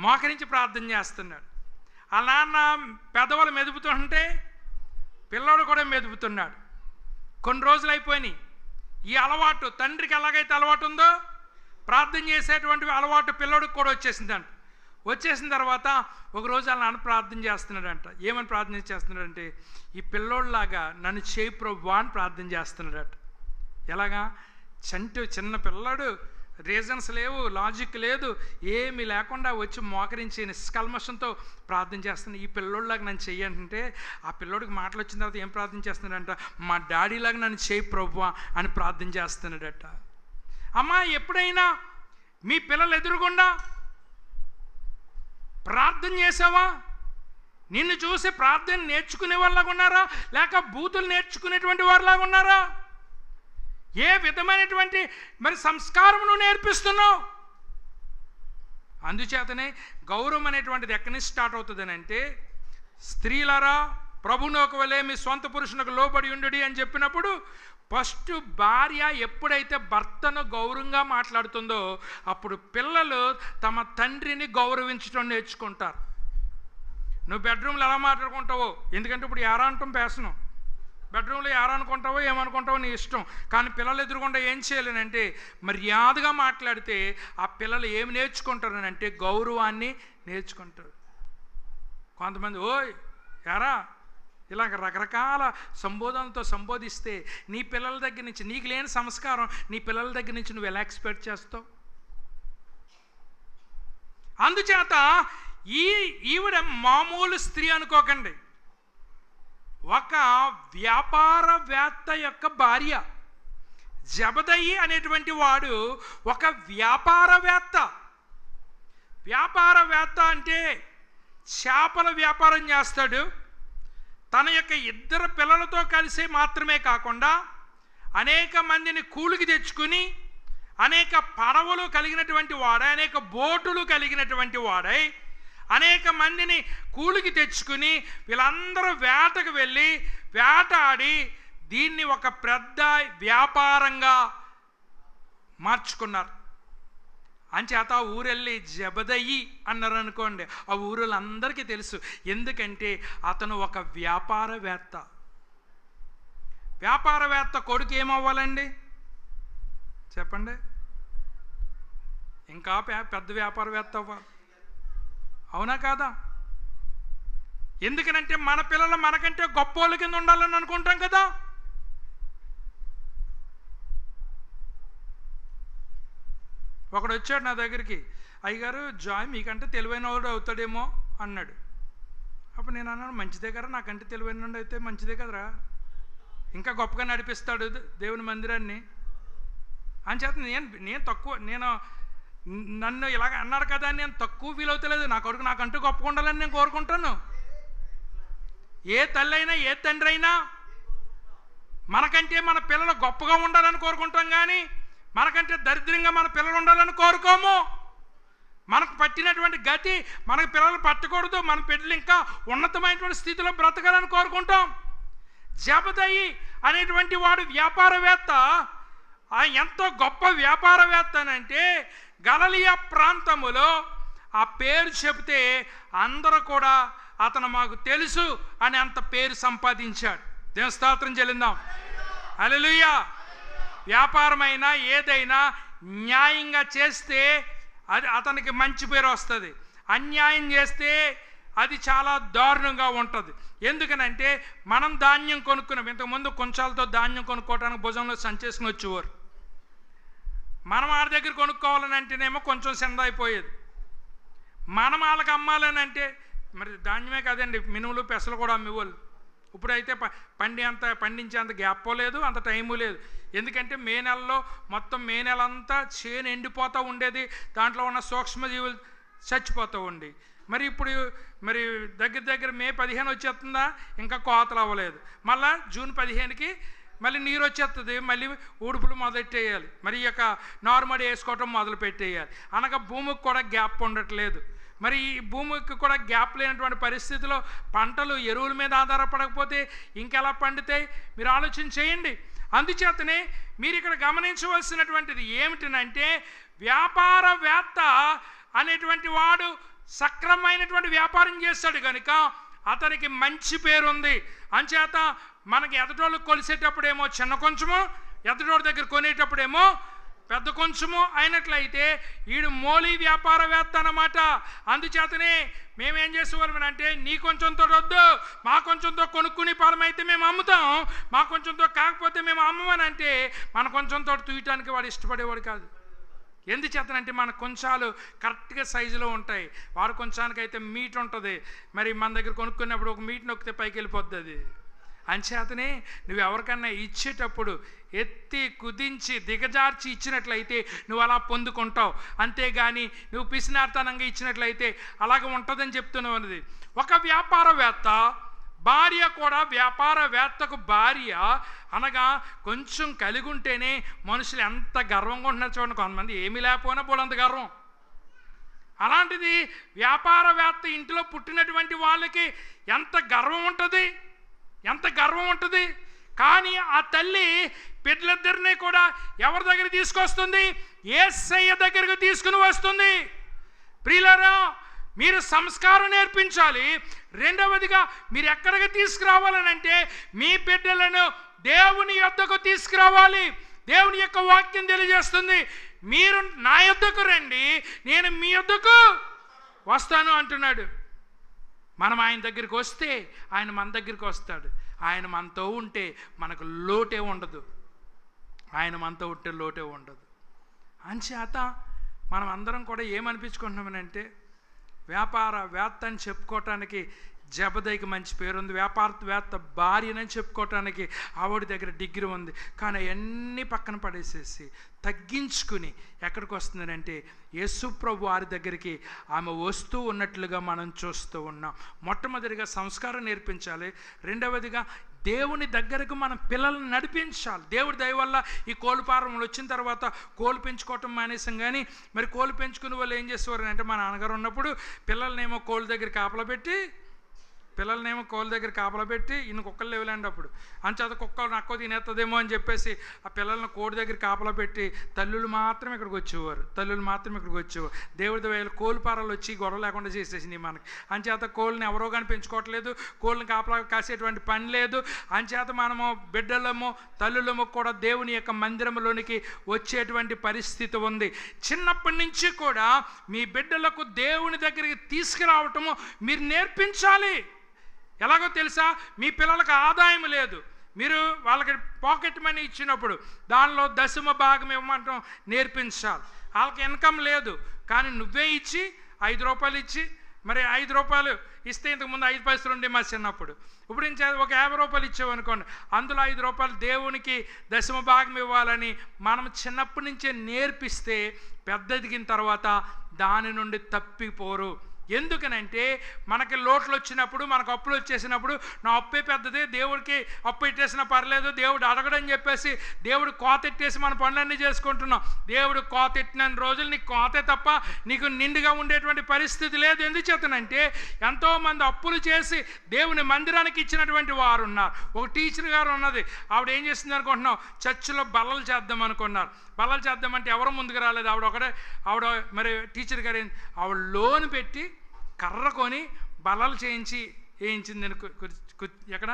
మోకరించి ప్రార్థన చేస్తున్నాడు. ఆ నాన్న పెదవులు మెదుపుతుంటే పిల్లోడు కూడా మెదుపుతున్నాడు. కొన్ని రోజులు అయిపోయినాయి. ఈ అలవాటు తండ్రికి ఎలాగైతే అలవాటు ఉందో ప్రార్థన చేసేటువంటి అలవాటు పిల్లోడికి కూడా వచ్చేసిందంట. వచ్చేసిన తర్వాత ఒకరోజు వాళ్ళ నాన్న ప్రార్థన చేస్తున్నాడంట. ఏమని ప్రార్థన చేస్తున్నాడంటే, ఈ పిల్లోడిలాగా నన్ను చేయి ప్రభువా అని ప్రార్థన చేస్తున్నాడట. ఎలాగా? చిన్న పిల్లాడు, రీజన్స్ లేవు, లాజిక్ లేదు, ఏమీ లేకుండా వచ్చి మోకరించి నిష్కల్మషంతో ప్రార్థన చేస్తున్నాడు. ఈ పిల్లోడిలాగా నన్ను చెయ్యంటే ఆ పిల్లోడికి మాటలు వచ్చిన తర్వాత ఏం ప్రార్థన చేస్తున్నాడంట? మా డాడీలాగా నన్ను చేయి ప్రభువా అని ప్రార్థన చేస్తున్నాడట. అమ్మా, ఎప్పుడైనా మీ పిల్లలు ఎదురుగుండా ప్రార్థన చేసావా? నిన్ను చూసి ప్రార్థన నేర్చుకునే వాళ్ళలాగా ఉన్నారా, లేక బూతులు నేర్చుకునేటువంటి వారిలాగా ఉన్నారా? ఏ విధమైనటువంటి మరి సంస్కారం నువ్వు నేర్పిస్తున్నావు? అందుచేతనే గౌరవం అనేటువంటిది ఎక్కడి నుంచి స్టార్ట్ అవుతుందని అంటే, స్త్రీలరా ప్రభునొక వలె మీ సొంత పురుషునికి లోబడి ఉండుడి అని చెప్పినప్పుడు ఫస్ట్ భార్య ఎప్పుడైతే భర్తను గౌరవంగా మాట్లాడుతుందో అప్పుడు పిల్లలు తమ తండ్రిని గౌరవించడం నేర్చుకుంటారు. నువ్వు బెడ్రూమ్లో ఎలా మాట్లాడుకుంటావో, ఎందుకంటే ఇప్పుడు యారా అంటాం పేసను, బెడ్రూమ్లో యారా అనుకుంటావో ఏమనుకుంటావో నీ ఇష్టం, కానీ పిల్లలు ఎదురుకుండా ఏం చేయలేనంటే మర్యాదగా మాట్లాడితే ఆ పిల్లలు ఏమి నేర్చుకుంటారనంటే గౌరవాన్ని నేర్చుకుంటారు. కొంతమంది ఓయ్ యారా ఇలాగ రకరకాల సంబోధనలతో సంబోధిస్తే నీ పిల్లల దగ్గర నుంచి నీకు లేని సంస్కారం నీ పిల్లల దగ్గర నుంచి నువ్వు ఎలా ఎక్స్పెక్ట్ చేస్తావు? అందుచేత ఈవిడ మామూలు స్త్రీ అనుకోకండి, ఒక వ్యాపారవేత్త యొక్క భార్య. జబదయి అనేటువంటి వాడు ఒక వ్యాపారవేత్త. వ్యాపారవేత్త అంటే చేపల వ్యాపారం చేస్తాడు. తన యొక్క 2 పిల్లలతో కలిసి మాత్రమే కాకుండా అనేక మందిని కూలికి తెచ్చుకుని అనేక పడవలు కలిగినటువంటి వాడై, అనేక బోటులు కలిగినటువంటి వాడై, అనేక మందిని కూలికి తెచ్చుకుని వీళ్ళందరూ వేటకు వెళ్ళి వేటాడి దీన్ని ఒక పెద్ద వ్యాపారంగా మార్చుకున్నారు. అంచేత ఆ ఊరెళ్ళి జబదయి అన్నారు అనుకోండి, ఆ ఊరులందరికీ తెలుసు. ఎందుకంటే అతను ఒక వ్యాపారవేత్త. వ్యాపారవేత్త కొడుకు ఏమవ్వాలండి చెప్పండి? ఇంకా పెద్ద వ్యాపారవేత్త అవ్వాలి, అవునా కాదా? ఎందుకనంటే మన పిల్లలు మనకంటే గొప్పోళ్ళ కింద ఉండాలని అనుకుంటాం కదా. ఒకడు వచ్చాడు నా దగ్గరికి, అయ్యగారు జాయ్ మీకంటే తెలివైన వాడు అవుతాడేమో అన్నాడు. అప్పుడు నేను అన్నాను, మంచిదే కదా, నాకంటే తెలివైన వాడు అయితే మంచిదే కదరా, ఇంకా గొప్పగా నడిపిస్తాడు దేవుని మందిరాన్ని అని చేత నేను తక్కువ, నన్ను ఇలాగ అన్నాడు కదా అని నేను తక్కువ ఫీల్ అవుతలేదు. నా కొడుకు నాకంటూ గొప్పగా ఉండాలని నేను కోరుకుంటాను. ఏ తల్లి అయినా ఏ తండ్రి అయినా మనకంటే మన పిల్లలు గొప్పగా ఉండాలని కోరుకుంటాం, కానీ మనకంటే దరిద్రంగా మన పిల్లలు ఉండాలని కోరుకోము. మనకు పట్టినటువంటి గతి మనకు పిల్లలు పట్టకూడదు, మన పిల్లలు ఇంకా ఉన్నతమైనటువంటి స్థితిలో బ్రతకాలని కోరుకుంటాం. జబదయి అనేటువంటి వాడు వ్యాపారవేత్త. ఎంతో గొప్ప వ్యాపారవేత్త అంటే గలిలయ ప్రాంతములో ఆ పేరు చెబితే అందరూ కూడా అతను మాకు తెలుసు అని అంత పేరు సంపాదించాడు. దేవుని స్తోత్రం చెల్లిద్దాం. హల్లెలూయా. వ్యాపారమైనా ఏదైనా న్యాయంగా చేస్తే అది అతనికి మంచి పేరు వస్తుంది, అన్యాయం చేస్తే అది చాలా దారుణంగా ఉంటుంది. ఎందుకనంటే మనం ధాన్యం కొనుక్కున్నాం, ఇంతకుముందు కొంచాలతో ధాన్యం కొనుక్కోవడానికి భుజంలో సంచేసుకుని వచ్చేవారు. మనం వాళ్ళ దగ్గర కొనుక్కోవాలని అంటేనేమో కొంచెం సెంద అయిపోయేది. మనం వాళ్ళకి అమ్మాలని అంటే మరి ధాన్యమే కాదండి, మినుములు పెసలు కూడా అమ్మేవాళ్ళు. ఇప్పుడైతే పండించేంత గ్యాప్ లేదు, అంత టైము లేదు. ఎందుకంటే మే నెలలో మొత్తం మే నెల అంతా చేను ఎండిపోతూ ఉండేది, దాంట్లో ఉన్న సూక్ష్మజీవులు చచ్చిపోతూ ఉండి. మరి ఇప్పుడు మరి దగ్గర మే 15 వచ్చేస్తుందా, ఇంకా కోతలు అవ్వలేదు. మళ్ళీ జూన్ 15కి మళ్ళీ నీరు వచ్చేస్తుంది, మళ్ళీ ఊడుపులు మొదలెట్టేయాలి, మరి ఈ యొక్క నార్మల్ వేసుకోవటం మొదలు పెట్టేయాలి. అనగా భూమికి కూడా గ్యాప్ ఉండట్లేదు. మరి ఈ భూమికి కూడా గ్యాప్ లేనటువంటి పరిస్థితిలో పంటలు ఎరువుల మీద ఆధారపడకపోతే ఇంకెలా పండుతాయి? మీరు ఆలోచన చేయండి. అందుచేతనే మీరు ఇక్కడ గమనించవలసినటువంటిది ఏమిటనంటే వ్యాపారవేత్త అనేటువంటి వాడు సక్రమైనటువంటి వ్యాపారం చేస్తాడు కనుక అతనికి మంచి పేరు ఉంది. అంచేత మనకి ఎదటోళ్ళు కొలిసేటప్పుడేమో చిన్న కొంచెము, ఎదటోళ్ళ దగ్గర కొనేటప్పుడేమో పెద్ద కొంచెము అయినట్లయితే వీడు మోలీ వ్యాపారవేత్త అన్నమాట. అందుచేతనే మేమేం చేసేవాళ్ళం అంటే నీ కొంచెంతో వద్దు, మా కొంచెంతో కొనుక్కుని పాలమైతే మేము అమ్ముతాం, మా కొంచెంతో కాకపోతే మేము అమ్మమని అంటే మన కొంచెంతో తూయటానికి వాడు ఇష్టపడేవాడు కాదు. ఎందుచేతనంటే మన కొంచాలు కరెక్ట్గా సైజులో ఉంటాయి, వాడు కొంచానికైతే మీట్ ఉంటుంది. మరి మన దగ్గర కొనుక్కున్నప్పుడు ఒక మీట్ నొక్కితే పైకి వెళ్ళిపోద్ది అది. అంచేతనే నువ్వు ఎవరికన్నా ఇచ్చేటప్పుడు ఎత్తి కుదించి దిగజార్చి ఇచ్చినట్లయితే నువ్వు అలా పొందుకుంటావు, అంతేగాని నువ్వు పిసినార్తనంగా ఇచ్చినట్లయితే అలాగ ఉంటుందని చెప్తున్నావు అన్నది. ఒక వ్యాపారవేత్త భార్య కూడా వ్యాపారవేత్తకు భార్య అనగా కొంచెం కలిగి ఉంటేనే మనుషులు ఎంత గర్వంగా ఉంటున్నారు చూడండి. కొంతమంది ఏమీ లేకపోయినా పోలంత గర్వం. అలాంటిది వ్యాపారవేత్త ఇంటిలో పుట్టినటువంటి వాళ్ళకి ఎంత గర్వం ఉంటుంది, ఎంత గర్వం ఉంటుంది. కానీ ఆ తల్లి బిడ్డలిద్దరినీ కూడా ఎవరి దగ్గర తీసుకొస్తుంది? యేసయ్య దగ్గరకు తీసుకుని వస్తుంది. ప్రియులారా, మీరు సంస్కారం నేర్పించాలి. రెండవదిగా మీరు ఎక్కడికి తీసుకురావాలనంటే మీ బిడ్డలను దేవుని యొద్దకు తీసుకురావాలి. దేవుని యొక్క వాక్యం తెలియజేస్తుంది, మీరు నా యొద్దకు రండి, నేను మీ యొద్దకు వస్తాను అంటున్నాడు. మనం ఆయన దగ్గరికి వస్తే ఆయన మన దగ్గరికి వస్తాడు. ఆయన మనతో ఉంటే మనకు లోటే ఉండదు. ఆయన మనతో ఉంటే లోటే ఉండదు. అంచేత మనం అందరం కూడా ఏమనిపించుకుంటున్నామనంటే, వ్యాపారవేత్త అని చెప్పుకోవటానికి జబదయికి మంచి పేరుంది, వ్యాపారవేత్త భార్యనని చెప్పుకోవటానికి ఆవిడ దగ్గర డిగ్రీ ఉంది. కానీ అవన్నీ పక్కన పడేసేసి తగ్గించుకుని ఎక్కడికి వస్తుందంటే యేసుప్రభు వారి దగ్గరికి ఆమె వస్తూ ఉన్నట్లుగా మనం చూస్తూ ఉన్నాం. మొట్టమొదటిగా సంస్కారం నేర్పించాలి. రెండవదిగా దేవుని దగ్గరకు మనం పిల్లల్ని నడిపించాలి. దేవుడి దయ వల్ల ఈ కోళ్ళ ఫారంలు వచ్చిన తర్వాత కోళ్ళు పెంచుకోవటం మానేసాం. కానీ మరి కోళ్ళు పెంచుకునే వాళ్ళు ఏం చేసేవారు అంటే, మా నాన్నగారు ఉన్నప్పుడు పిల్లల్నేమో కోళ్ళ దగ్గర కాపలా పెట్టి ఇన్ని కుక్కలు లేవులేండి అప్పుడు. అంచేత కుక్కలు నక్కో తినేస్తుందేమో అని చెప్పేసి ఆ పిల్లల్ని కోడి దగ్గర కాపలా పెట్టి తల్లులు మాత్రం ఇక్కడికి వచ్చేవారు. దేవుడి వేళ కోళ్ళ పారాలు వచ్చి గొడవ లేకుండా చేసేసింది మనకి. అంచేత కోళ్ళని ఎవరో కానీ పెంచుకోవట్లేదు, కోళ్ళని కాపలా కాసేటువంటి పని లేదు. అంచేత మనము బిడ్డలము తల్లులము కూడా దేవుని యొక్క మందిరంలోనికి వచ్చేటువంటి పరిస్థితి ఉంది. చిన్నప్పటి నుంచి కూడా మీ బిడ్డలకు దేవుని దగ్గరికి తీసుకురావటము మీరు నేర్పించాలి. ఎలాగో తెలుసా? మీ పిల్లలకు ఆదాయం లేదు, మీరు వాళ్ళకి పాకెట్ మనీ ఇచ్చినప్పుడు దానిలో 10% ఇవ్వమంటాం నేర్పించాలి. వాళ్ళకి ఇన్కమ్ లేదు, కానీ నువ్వే ఇచ్చి 5 రూపాయలు ఇచ్చి, మరి 5 రూపాయలు ఇస్తే ఇంతకుముందు 5 పైసలు ఉండే మా చిన్నప్పుడు. ఇప్పుడు ఒక 50 రూపాయలు ఇచ్చామనుకోండి, అందులో 5 రూపాయలు దేవునికి 10% ఇవ్వాలని మనం చిన్నప్పటి నుంచే నేర్పిస్తే పెద్ద ఎదిగిన తర్వాత దాని నుండి తప్పిపోరు. ఎందుకనంటే మనకి లోట్లు వచ్చినప్పుడు, మనకు అప్పులు వచ్చేసినప్పుడు నా అప్పే పెద్దది, దేవుడికి అప్పు ఇట్టేసినా పర్లేదు, దేవుడు అడగడని చెప్పేసి దేవుడు కోతెట్టేసి మన పనులన్నీ చేసుకుంటున్నాం. దేవుడు కోతెట్టిన రోజులు నీకు కోతే తప్ప నీకు నిండుగా ఉండేటువంటి పరిస్థితి లేదు. ఎందుచేతనంటే ఎంతోమంది అప్పులు చేసి దేవుని మందిరానికి ఇచ్చినటువంటి వారు ఉన్నారు. ఒక టీచర్ గారు ఉన్నది, ఆవిడ ఏం చేస్తుంది అనుకుంటున్నాం, చర్చిలో బల్లలు చేద్దాం అనుకున్నారు. బల్లలు చేద్దామంటే ఎవరు ముందుకు రాలేదు. ఆవిడ మరి టీచర్ గారు ఆవిడ లోన్ పెట్టి కర్ర కొని బల్లలు వేయించింది. ఎక్కడ?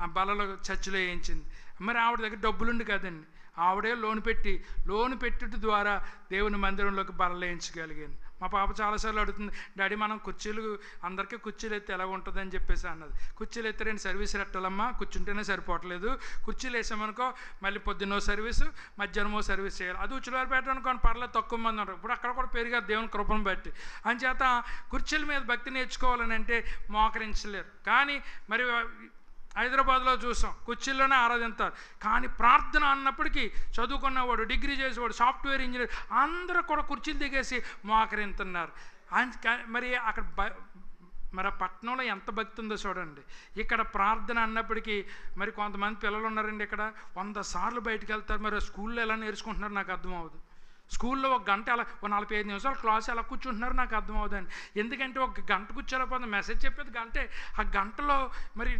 ఆ బల్లలో చర్చిలో వేయించింది. మరి ఆవిడ దగ్గర డబ్బులుండి కదండి, ఆవిడే లోన్ పెట్టుట ద్వారా దేవుని మందిరంలోకి బల్లలు వేయించగలిగాను. మా పాప చాలాసార్లు అడుగుతుంది, డాడీ మనం అందరికీ కుర్చీలు ఎత్తే ఎలా ఉంటుందని చెప్పేసి అన్నది. కుర్చీలు ఎత్తారని సర్వీస్ పెట్టాలమ్మా, కూర్చుంటేనే సరిపోవట్లేదు. కుర్చీలు వేసామనుకో మళ్ళీ పొద్దున్నో సర్వీసు, మధ్యాహ్నమో సర్వీస్ చేయాలి. అది ఉచ్చులారి పెట్టనుకోని పర్లేదు, తక్కువ మంది ఉంటారు. ఇప్పుడు అక్కడ కూడా పెరిగారు దేవుని కృపను బట్టి. అంచేత కుర్చీల మీద భక్తి నేర్చుకోవాలని అంటే మోకరించలేరు. కానీ మరి హైదరాబాద్లో చూసాం, కుర్చీల్లోనే ఆరాధిస్తారు. కానీ ప్రార్థన అన్నప్పటికీ చదువుకున్నవాడు, డిగ్రీ చేసేవాడు, సాఫ్ట్వేర్ ఇంజనీర్ అందరూ కూడా కుర్చీలు దిగేసి మోకరింతున్నారు. మరి అక్కడ మరి పట్టణంలో ఎంత భక్తి ఉందో చూడండి. ఇక్కడ ప్రార్థన అన్నప్పటికీ మరి కొంతమంది పిల్లలు ఉన్నారండి, ఇక్కడ 100 సార్లు బయటకు వెళ్తారు. మరి స్కూల్లో ఎలా నేర్చుకుంటున్నారు నాకు అర్థం అవ్వదు. స్కూల్లో 1 గంట అలా 45 నిమిషాలు క్లాస్ ఎలా కూర్చుంటున్నారు నాకు అర్థం అవుతుంది. ఎందుకంటే 1 గంట కూర్చోలేకపోతే మెసేజ్ చెప్పేది గంటే. ఆ గంటలో మరి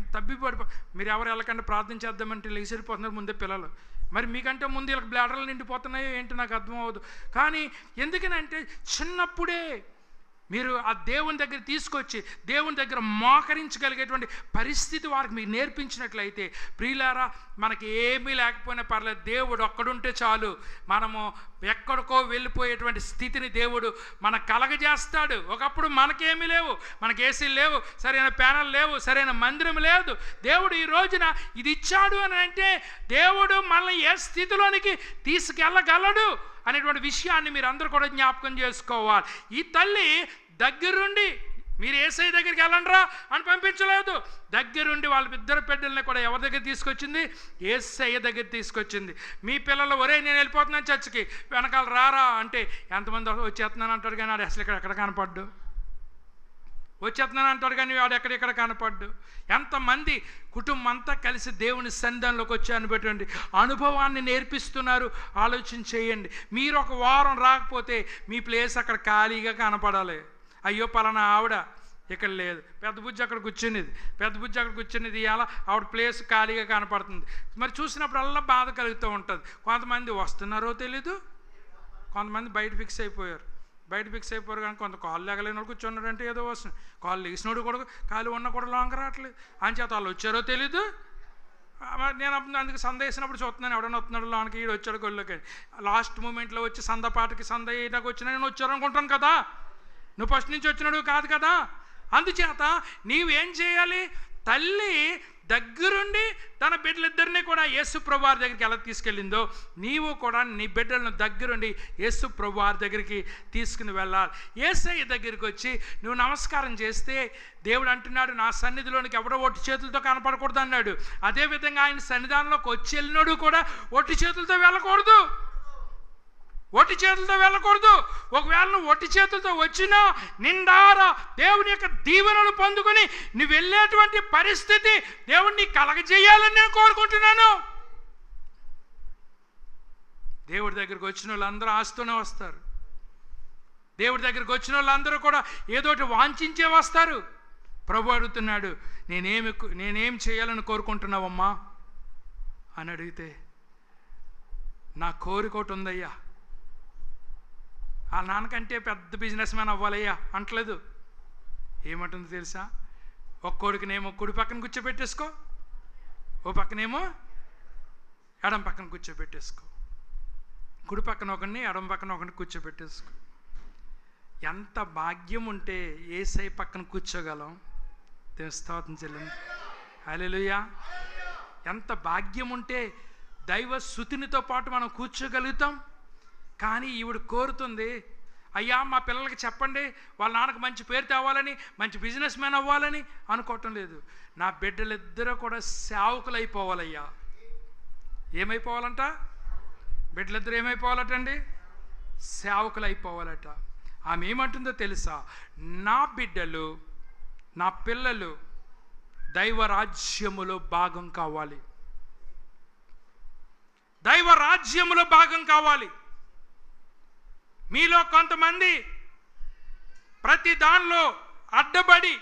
మీరు ఎవరు వెళ్ళకంటే ప్రార్థన చేద్దామంటే లేచిపోతున్నారు ముందే పిల్లలు. మరి మీకంటే ముందు వీళ్ళకి బ్లాడర్లు నిండిపోతున్నాయో ఏంటి నాకు అర్థం అవ్వదు. కానీ ఎందుకనంటే చిన్నప్పుడే మీరు ఆ దేవుని దగ్గర తీసుకొచ్చి దేవుని దగ్గర మోకరించగలిగేటువంటి పరిస్థితి వారికి మీరు నేర్పించినట్లయితే, ప్రియులారా, మనకి ఏమీ లేకపోయినా పర్లేదు, దేవుడు ఒక్కడుంటే చాలు, మనము ఎక్కడికో వెళ్ళిపోయేటువంటి స్థితిని దేవుడు మనకు కలగజేస్తాడు. ఒకప్పుడు మనకేమీ లేవు, మనకి ఏసీలు లేవు, సరైన ప్యానల్ లేవు, సరైన మందిరం లేదు. దేవుడు ఈ రోజున ఇది ఇచ్చాడు అని అంటే దేవుడు మనల్ని ఏ స్థితిలోనికి తీసుకెళ్ళగలడు అనేటువంటి విషయాన్ని మీరు అందరూ కూడా జ్ఞాపకం చేసుకోవాలి. ఈ తల్లి దగ్గరుండి మీరు యేసయ్య దగ్గరికి వెళ్ళండిరా అని పంపించలేదు. దగ్గరుండి వాళ్ళ 2 బిడ్డల్ని కూడా ఎవరి దగ్గర తీసుకొచ్చింది? యేసయ్య దగ్గర తీసుకొచ్చింది. మీ పిల్లలు ఒరే నేను వెళ్ళిపోతున్నాను చర్చికి, వెనకాల రారా అంటే ఎంతమంది వచ్చేస్తున్నాను అంటాడు, కానీ అసలు ఎక్కడ కనపడ్డు. వచ్చేస్తున్నాను అంటాడు, కానీ వాడు ఎక్కడెక్కడ కనపడ్డు. ఎంతమంది కుటుంబం అంతా కలిసి దేవుని సన్నిధానంలోకి వచ్చి అనేటువంటి అనుభవాన్ని నేర్పిస్తున్నారు. ఆలోచన చేయండి. మీరు ఒక వారం రాకపోతే మీ ప్లేస్ అక్కడ ఖాళీగా కనపడాలి. అయ్యో పలానా ఆవిడ ఇక్కడ లేదు, పెద్ద బుజ్జి అక్కడ కూర్చునేది ఇలా ఆవిడ ప్లేస్ ఖాళీగా కనపడుతుంది. మరి చూసినప్పుడల్లా బాధ కలుగుతూ ఉంటుంది. కొంతమంది వస్తున్నారో తెలీదు, కొంతమంది బయట ఫిక్స్ అయిపోయారు కానీ కొంత కాళ్ళు లేగలేని వాడు కూర్చున్నాడు అంటే ఏదో వస్తుంది. కాళ్ళు లేచినోడు కూడా కాళ్ళు ఉన్న కూడా లాంగ్ రావట్లేదు. అంచేత వాళ్ళు వచ్చారో తెలీదు. నేను అందుకు సంద వేసినప్పుడు చూస్తున్నాను, ఎవడన్నా వస్తున్నాడు లోనికి, ఈడు వచ్చాడు గొల్లోకి. లాస్ట్ మూమెంట్లో వచ్చి సందపాటికి సంద వేయడానికి వచ్చినా నేను వచ్చారు అనుకుంటాను కదా, నువ్వు ఫస్ట్ నుంచి వచ్చినాడు కాదు కదా. అందుచేత నీవేం చేయాలి? తల్లి దగ్గరుండి తన బిడ్డలిద్దరినీ కూడా యేసు ప్రభువారి దగ్గరికి ఎలా తీసుకెళ్ళిందో నీవు కూడా నీ బిడ్డలను దగ్గరుండి యేసు ప్రభువారి దగ్గరికి తీసుకుని వెళ్ళాలి. యేసయ్య దగ్గరికి వచ్చి నువ్వు నమస్కారం చేస్తే దేవుడు అంటున్నాడు, నా సన్నిధిలోనికి ఎవడో ఒట్టి చేతులతో కనపడకూడదు అన్నాడు. అదేవిధంగా ఆయన సన్నిధానంలోకి వచ్చి వెళ్ళినోడు కూడా ఒట్టి చేతులతో వెళ్ళకూడదు. ఒకవేళ నువ్వు ఒట్టి చేతులతో వచ్చినా నిండారా దేవుని యొక్క దీవెనలు పొందుకొని నువ్వు వెళ్ళేటువంటి పరిస్థితి దేవుడిని కలగజేయాలని నేను కోరుకుంటున్నాను. దేవుడి దగ్గరికి వచ్చిన వాళ్ళందరూ ఆస్తూనే వస్తారు. దేవుడి దగ్గరికి వచ్చిన వాళ్ళందరూ కూడా ఏదోటి వాంఛించే వస్తారు. ప్రభు అడుగుతున్నాడు, నేనేం చేయాలని కోరుకుంటున్నావమ్మా అని అడిగితే, నా కోరికోటి ఉందయ్యా, ఆ నాన్నకంటే పెద్ద బిజినెస్ మ్యాన్ అవ్వాలయ్యా అంటలేదు. ఏమంటుందో తెలుసా? ఒక కొడుకునేమో కుడి పక్కన కూర్చోబెట్టేసుకో, ఓ పక్కనేమో ఎడం పక్కన కూర్చోబెట్టేసుకో. కుడి పక్కన ఒకరిని ఎడం పక్కన ఒకరిని కూర్చోబెట్టేసుకో. ఎంత భాగ్యం ఉంటే యేసయ్య పక్కన కూర్చోగలం. దేవుని స్తోత్రం చెల్లింది. హల్లెలూయా. ఎంత భాగ్యం ఉంటే దైవ స్తుతినితో పాటు మనం కూర్చోగలుగుతాం. కానీ ఈవిడ కోరుతుంది, అయ్యా మా పిల్లలకి చెప్పండి, వాళ్ళ నాన్నకు మంచి పేరు తేవాలని, మంచి బిజినెస్ మ్యాన్ అవ్వాలని అనుకోవటం లేదు. నా బిడ్డలిద్దరూ కూడా సేవకులు అయిపోవాలయ్యా. ఏమైపోవాలంట? బిడ్డలిద్దరూ ఏమైపోవాలటండి? సేవకులు అయిపోవాలట. ఆమె ఏమంటుందో తెలుసా? నా బిడ్డలు, నా పిల్లలు దైవరాజ్యములో భాగం కావాలి. దైవరాజ్యములో భాగం కావాలి. మీలో కొంతమంది ప్రతి దానిలో అడ్డబడి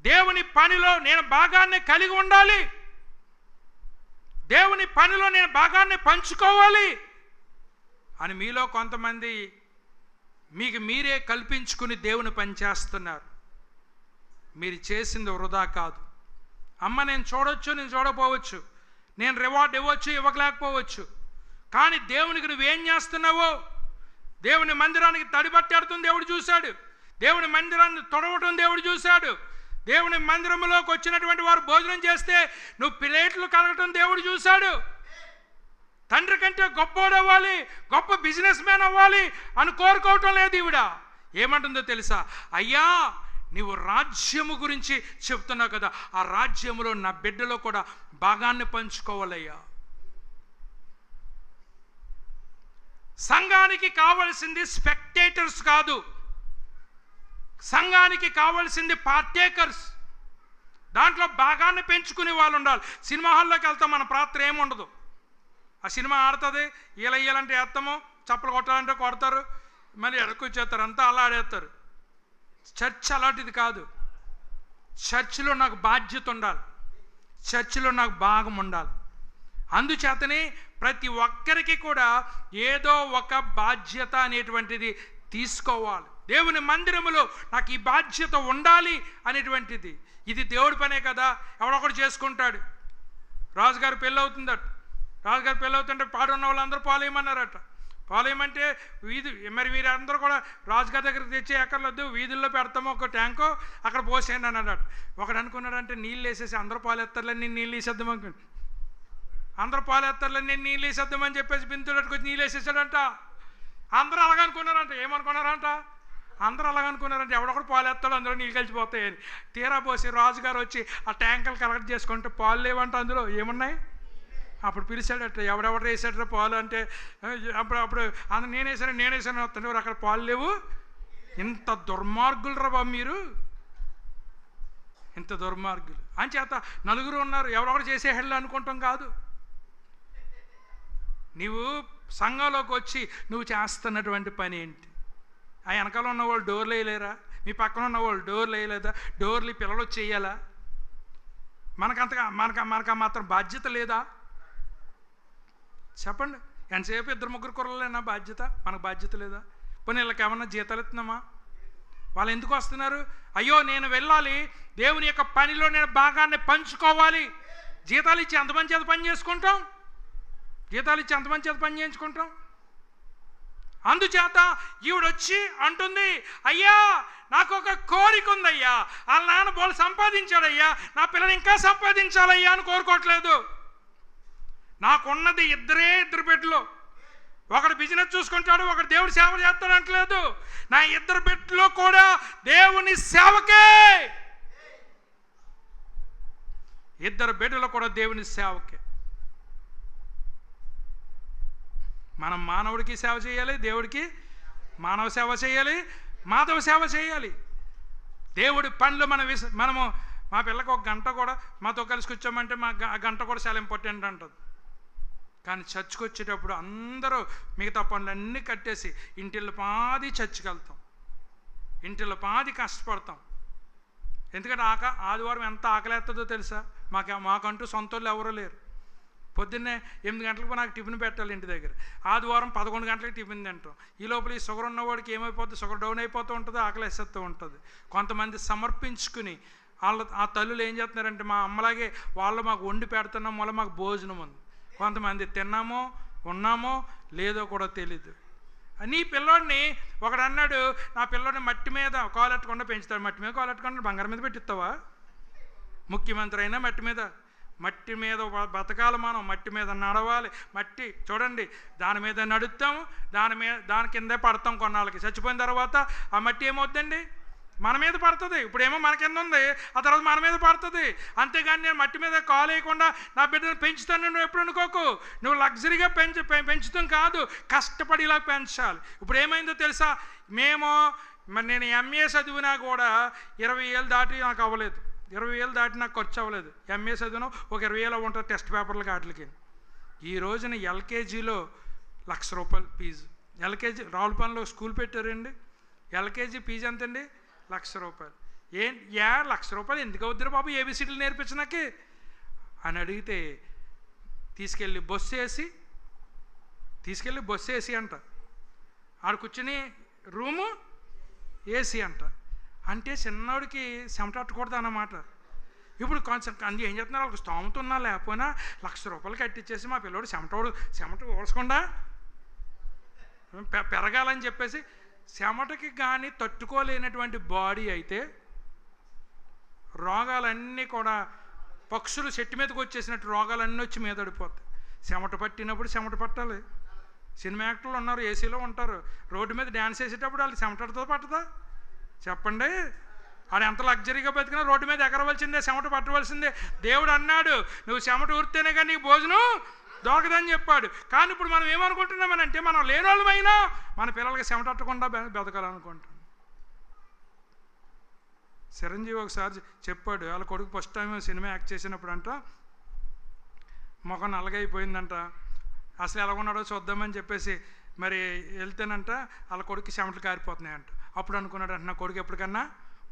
దేవుని పనిలో నేను భాగాన్ని కలిగి ఉండాలి, దేవుని పనిలో నేను భాగాన్ని పంచుకోవాలి అని మీలో కొంతమంది మీకు మీరే కల్పించుకుని దేవుని పని చేస్తున్నారు. మీరు చేసింది వృధా కాదు. అమ్మ నేను చూడొచ్చు, నేను చూడకపోవచ్చు, నేను రివార్డ్ ఇవ్వచ్చు, ఇవ్వలేకపోవచ్చు, కానీ దేవునికి నువ్వేం చేస్తున్నావో, దేవుని మందిరానికి తడిబట్టాడుతుంది దేవుడు చూశాడు, దేవుని మందిరాన్ని తొడవటం దేవుడు చూశాడు, దేవుని మందిరంలోకి వచ్చినటువంటి వారు భోజనం చేస్తే నువ్వు ప్లేట్లు కలగటం దేవుడు చూశాడు. తండ్రి కంటే గొప్పోడు అవ్వాలి, గొప్ప బిజినెస్ మ్యాన్ అవ్వాలి అని కోరుకోవటం లేదు ఈవిడ. ఏమంటుందో తెలుసా? అయ్యా నీవు రాజ్యము గురించి చెప్తున్నావు కదా, ఆ రాజ్యములో నా బిడ్డలో కూడా భాగాన్ని పంచుకోవాలయ్యా. సంఘానికి కావలసింది స్పెక్టేటర్స్ కాదు, సంఘానికి కావలసింది పార్టేకర్స్. దాంట్లో భాగాన్ని పెంచుకునే వాళ్ళు ఉండాలి. సినిమా హాల్లోకి వెళ్తాం, మన పాత్ర ఏముండదు. ఆ సినిమా ఆడుతుంది, ఈలయ్యాలంటే వేస్తాము, చప్పలు కొట్టాలంటే కొడతారు, మళ్ళీ ఎడకొచ్చేస్తారు, అంతా అలా ఆడేస్తారు. చర్చ్ అలాంటిది కాదు. చర్చిలో నాకు బాధ్యత ఉండాలి, చర్చిలో నాకు భాగం ఉండాలి. అందుచేతనే ప్రతి ఒక్కరికి కూడా ఏదో ఒక బాధ్యత అనేటువంటిది తీసుకోవాలి. దేవుని మందిరములో నాకు ఈ బాధ్యత ఉండాలి అనేటువంటిది. ఇది దేవుడి పనే కదా, ఎవడొకడు చేసుకుంటాడు. రాజుగారు పెళ్ళి అవుతుందట, రాజుగారు పెళ్ళి అవుతుంటే పాడున్న వాళ్ళందరూ పాలేయమన్నారట. పాలేయమంటే వీధి, మరి మీరు అందరూ కూడా రాజుగారి దగ్గరికి తెచ్చి ఎక్కర్లేదు, వీధుల్లో పెడతామో ఒక ట్యాంకో అక్కడ పోసేయండి అన్నాడట. ఒకడు అనుకున్నాడంటే నీళ్ళు వేసేసి అందరూ పాలేస్తారులని నేను నీళ్ళు వేసేద్దాం అనుకున్నాను, అందరూ పాలేస్తారులని నేను నీళ్ళు వేసేద్దామని చెప్పేసి బిందులకు వచ్చి నీళ్ళు వేసేసాడంట. అందరూ అలాగనుకున్నారంట. ఏమనుకున్నారంట? అందరూ అలాగనుకున్నారంటే ఎవడొకడు పాలు వేస్తాడు, అందులో నీళ్ళు కలిసిపోతాయని. తీరా పోసి రాజుగారు వచ్చి ఆ ట్యాంకులు కలెక్ట్ చేసుకుంటే పాలు లేవంట, అందులో ఏమున్నాయి? అప్పుడు పిలిచాడట, ఎవడెవడు వేసాడట పాలు అంటే, అప్పుడు నేను వేసాను వస్తుంటే అక్కడ పాలు లేవు, ఇంత దుర్మార్గులు రా బాబు మీరు, ఇంత దుర్మార్గులు. అంచేత నలుగురు ఉన్నారు ఎవరొకరు చేసేయాలి అనుకుంటాం కాదు. నీవు సంఘంలోకి వచ్చి నువ్వు చేస్తున్నటువంటి పని ఏంటి? ఆ వెనకాల ఉన్నవాళ్ళు డోర్లు వేయలేరా? మీ పక్కన ఉన్నవాళ్ళు డోర్లు వేయలేదా? డోర్లు పిల్లలు చేయాలా? మనకంతగా మనకు మాత్రం బాధ్యత లేదా? చెప్పండి. ఎంతసేపు ఇద్దరు ముగ్గురు కుర్రలేనా బాధ్యత? మనకు బాధ్యత లేదా? పోనీ వీళ్ళకి ఏమన్నా జీతాలు ఇస్తున్నామా? వాళ్ళు ఎందుకు వస్తున్నారు? అయ్యో నేను వెళ్ళాలి, దేవుని యొక్క పనిలో నేను భాగాన్ని పంచుకోవాలి. జీతాలు ఇచ్చి ఎంతమంది చేత పని చేసుకుంటాం? జీతాలు ఇచ్చి ఎంతమంది చేత పని చేయించుకుంటాం? అందుచేత ఈవిడొచ్చి అంటుంది, అయ్యా నాకు ఒక కోరిక ఉందయ్యా, వాళ్ళ నాన్న బోలు సంపాదించాడయ్యా, నా పిల్లలు ఇంకా సంపాదించాలయ్యా అని కోరుకోవట్లేదు. నాకున్నది ఇద్దరు బిడ్డలు, ఒకడు బిజినెస్ చూసుకుంటాడు, ఒకడు దేవుడి సేవ చేస్తాడు అంటలేదు. నా ఇద్దరు బిడ్డలు కూడా దేవుని సేవకే, ఇద్దరు బిడ్డలు కూడా దేవుని సేవకే. మనం మానవుడికి సేవ చేయాలి, దేవుడికి మానవ సేవ చేయాలి, మాధవ సేవ చేయాలి. దేవుడి పనులు మనము మా పిల్లకి ఒక గంట కూడా మాతో కలిసి కూర్చోమంటే మా గంట కూడా చాలా ఇంపార్టెంట్ అంటుంది. కానీ చర్చికి వచ్చేటప్పుడు అందరూ మిగతా పనులన్నీ కట్టేసి ఇంటిల్లో పాది చర్చికి వెళ్తాం, ఇంటిల్లో పాది కష్టపడతాం. ఎందుకంటే ఆదివారం ఎంత ఆకలేస్తుందో తెలుసా? మాకంటూ సొంత వాళ్ళు ఎవరూ లేరు. పొద్దున్నే 8 గంటలకు నాకు టిఫిన్ పెట్టాలి ఇంటి దగ్గర. ఆదివారం 11 గంటలకు టిఫిన్ తింటాం. ఈ లోపల ఈ షుగర్ ఉన్నవాడికి ఏమైపోతుంది? షుగర్ డౌన్ అయిపోతూ ఉంటుంది, ఆకలి వేసేస్తూ ఉంటుంది. కొంతమంది సమర్పించుకుని ఆ తల్లులు ఏం చేస్తున్నారంటే మా అమ్మలాగే వాళ్ళు మాకు వండి పెడుతున్నాం, మళ్ళీ మాకు భోజనం ఉంది. కొంతమంది తిన్నామో ఉన్నామో లేదో కూడా తెలీదు. నీ పిల్లోడిని ఒకడు అన్నాడు, నా పిల్లోడిని మట్టి మీద కాలెట్టకుండా పెంచుతాడు. మట్టి మీద కాలెట్టకుండా బంగారం మీద పెట్టిస్తావా? ముఖ్యమంత్రి అయినా మట్టి మీద బతకాలి, మనం మట్టి మీద నడవాలి. మట్టి చూడండి, దాని మీద నడుస్తాము, దాని కిందే పడతాం. కొన్నాళ్ళకి చచ్చిపోయిన తర్వాత ఆ మట్టి ఏమవుతుందండి? మన మీద పడుతుంది. ఇప్పుడేమో మన కింద ఉంది, ఆ తర్వాత మన మీద పడుతుంది. అంతేగాని నేను మట్టి మీద కాలు వేయకుండా నా బిడ్డను పెంచుతాను నువ్వు ఎప్పుడు అనుకోకు. నువ్వు లగ్జరీగా పెంచుతాం కాదు, కష్టపడి ఇలా పెంచాలి. ఇప్పుడు ఏమైందో తెలుసా? నేను ఎంఏ చదివినా కూడా 20,000 దాటి నాకు అవ్వలేదు. 20,000 దాటి నాకు ఖర్చు అవ్వలేదు. ఎంఏ చదివినా ఒక 20,000 ఉంటుంది టెస్ట్ పేపర్లకి వాటికి. ఈ రోజున ఎల్కేజీలో ₹1,00,000 ఫీజు. ఎల్కేజీ రావులపల్లిలో స్కూల్ పెట్టారండి. ఎల్కేజీ ఫీజు ఎంతండి? ₹1,00,000. ₹1,00,000 ఎందుకు అవుద్దిరా బాబు ఏబిసిడీలు నేర్పించడానికి అని అడిగితే తీసుకెళ్ళి బస్సు వేసి అంట, ఆడ కూర్చుని రూము ఏసీ అంట. అంటే చిన్నోడికి చెమట అట్టకూడదు అన్నమాట. ఇప్పుడు కొంచెం ఏం చెప్తున్నారు? వాళ్ళకి స్తోమత ఉన్నా లేకపోయినా ₹1,00,000 కట్టించేసి మా పిల్లోడు చెమట ఓడకుండా పెరగాలని చెప్పేసి, చెమటకి కానీ తట్టుకోలేనటువంటి బాడీ అయితే రోగాలన్నీ కూడా పక్షులు చెట్టు మీదకి వచ్చేసినట్టు రోగాలన్నీ వచ్చి మీద పడిపోతాయి. చెమట పట్టినప్పుడు చెమట పట్టాలి. సినిమా యాక్టర్లు ఉన్నారు, ఏసీలో ఉంటారు, రోడ్డు మీద డ్యాన్స్ వేసేటప్పుడు వాళ్ళు చెమటతో పట్టదా? చెప్పండి. ఆడు ఎంత లగ్జరీగా బతికినా రోడ్డు మీద ఎగరవలసిందే, చెమట పట్టవలసిందే. దేవుడు అన్నాడు, నువ్వు చెమట ఊరితేనే కానీ నీకు భోజనం దొరకదని చెప్పాడు. కానీ ఇప్పుడు మనం ఏమనుకుంటున్నామనంటే, మనం లేనోళ్ళమైనా మన పిల్లలకి చెమటట్టకుండా బతకాలనుకుంటాం. చిరంజీవి ఒకసారి చెప్పాడు, వాళ్ళ కొడుకు ఫస్ట్ టైం సినిమా యాక్ట్ చేసినప్పుడు అంట ముఖం నల్లగైపోయిందంట. అసలు ఎలా ఉన్నాడో చూద్దామని చెప్పేసి మరి వెళ్తేనంట వాళ్ళ కొడుకు చెమటలు కారిపోతున్నాయంట. అప్పుడు అనుకున్నాడు అంటే నా కొడుకు ఎప్పటికన్నా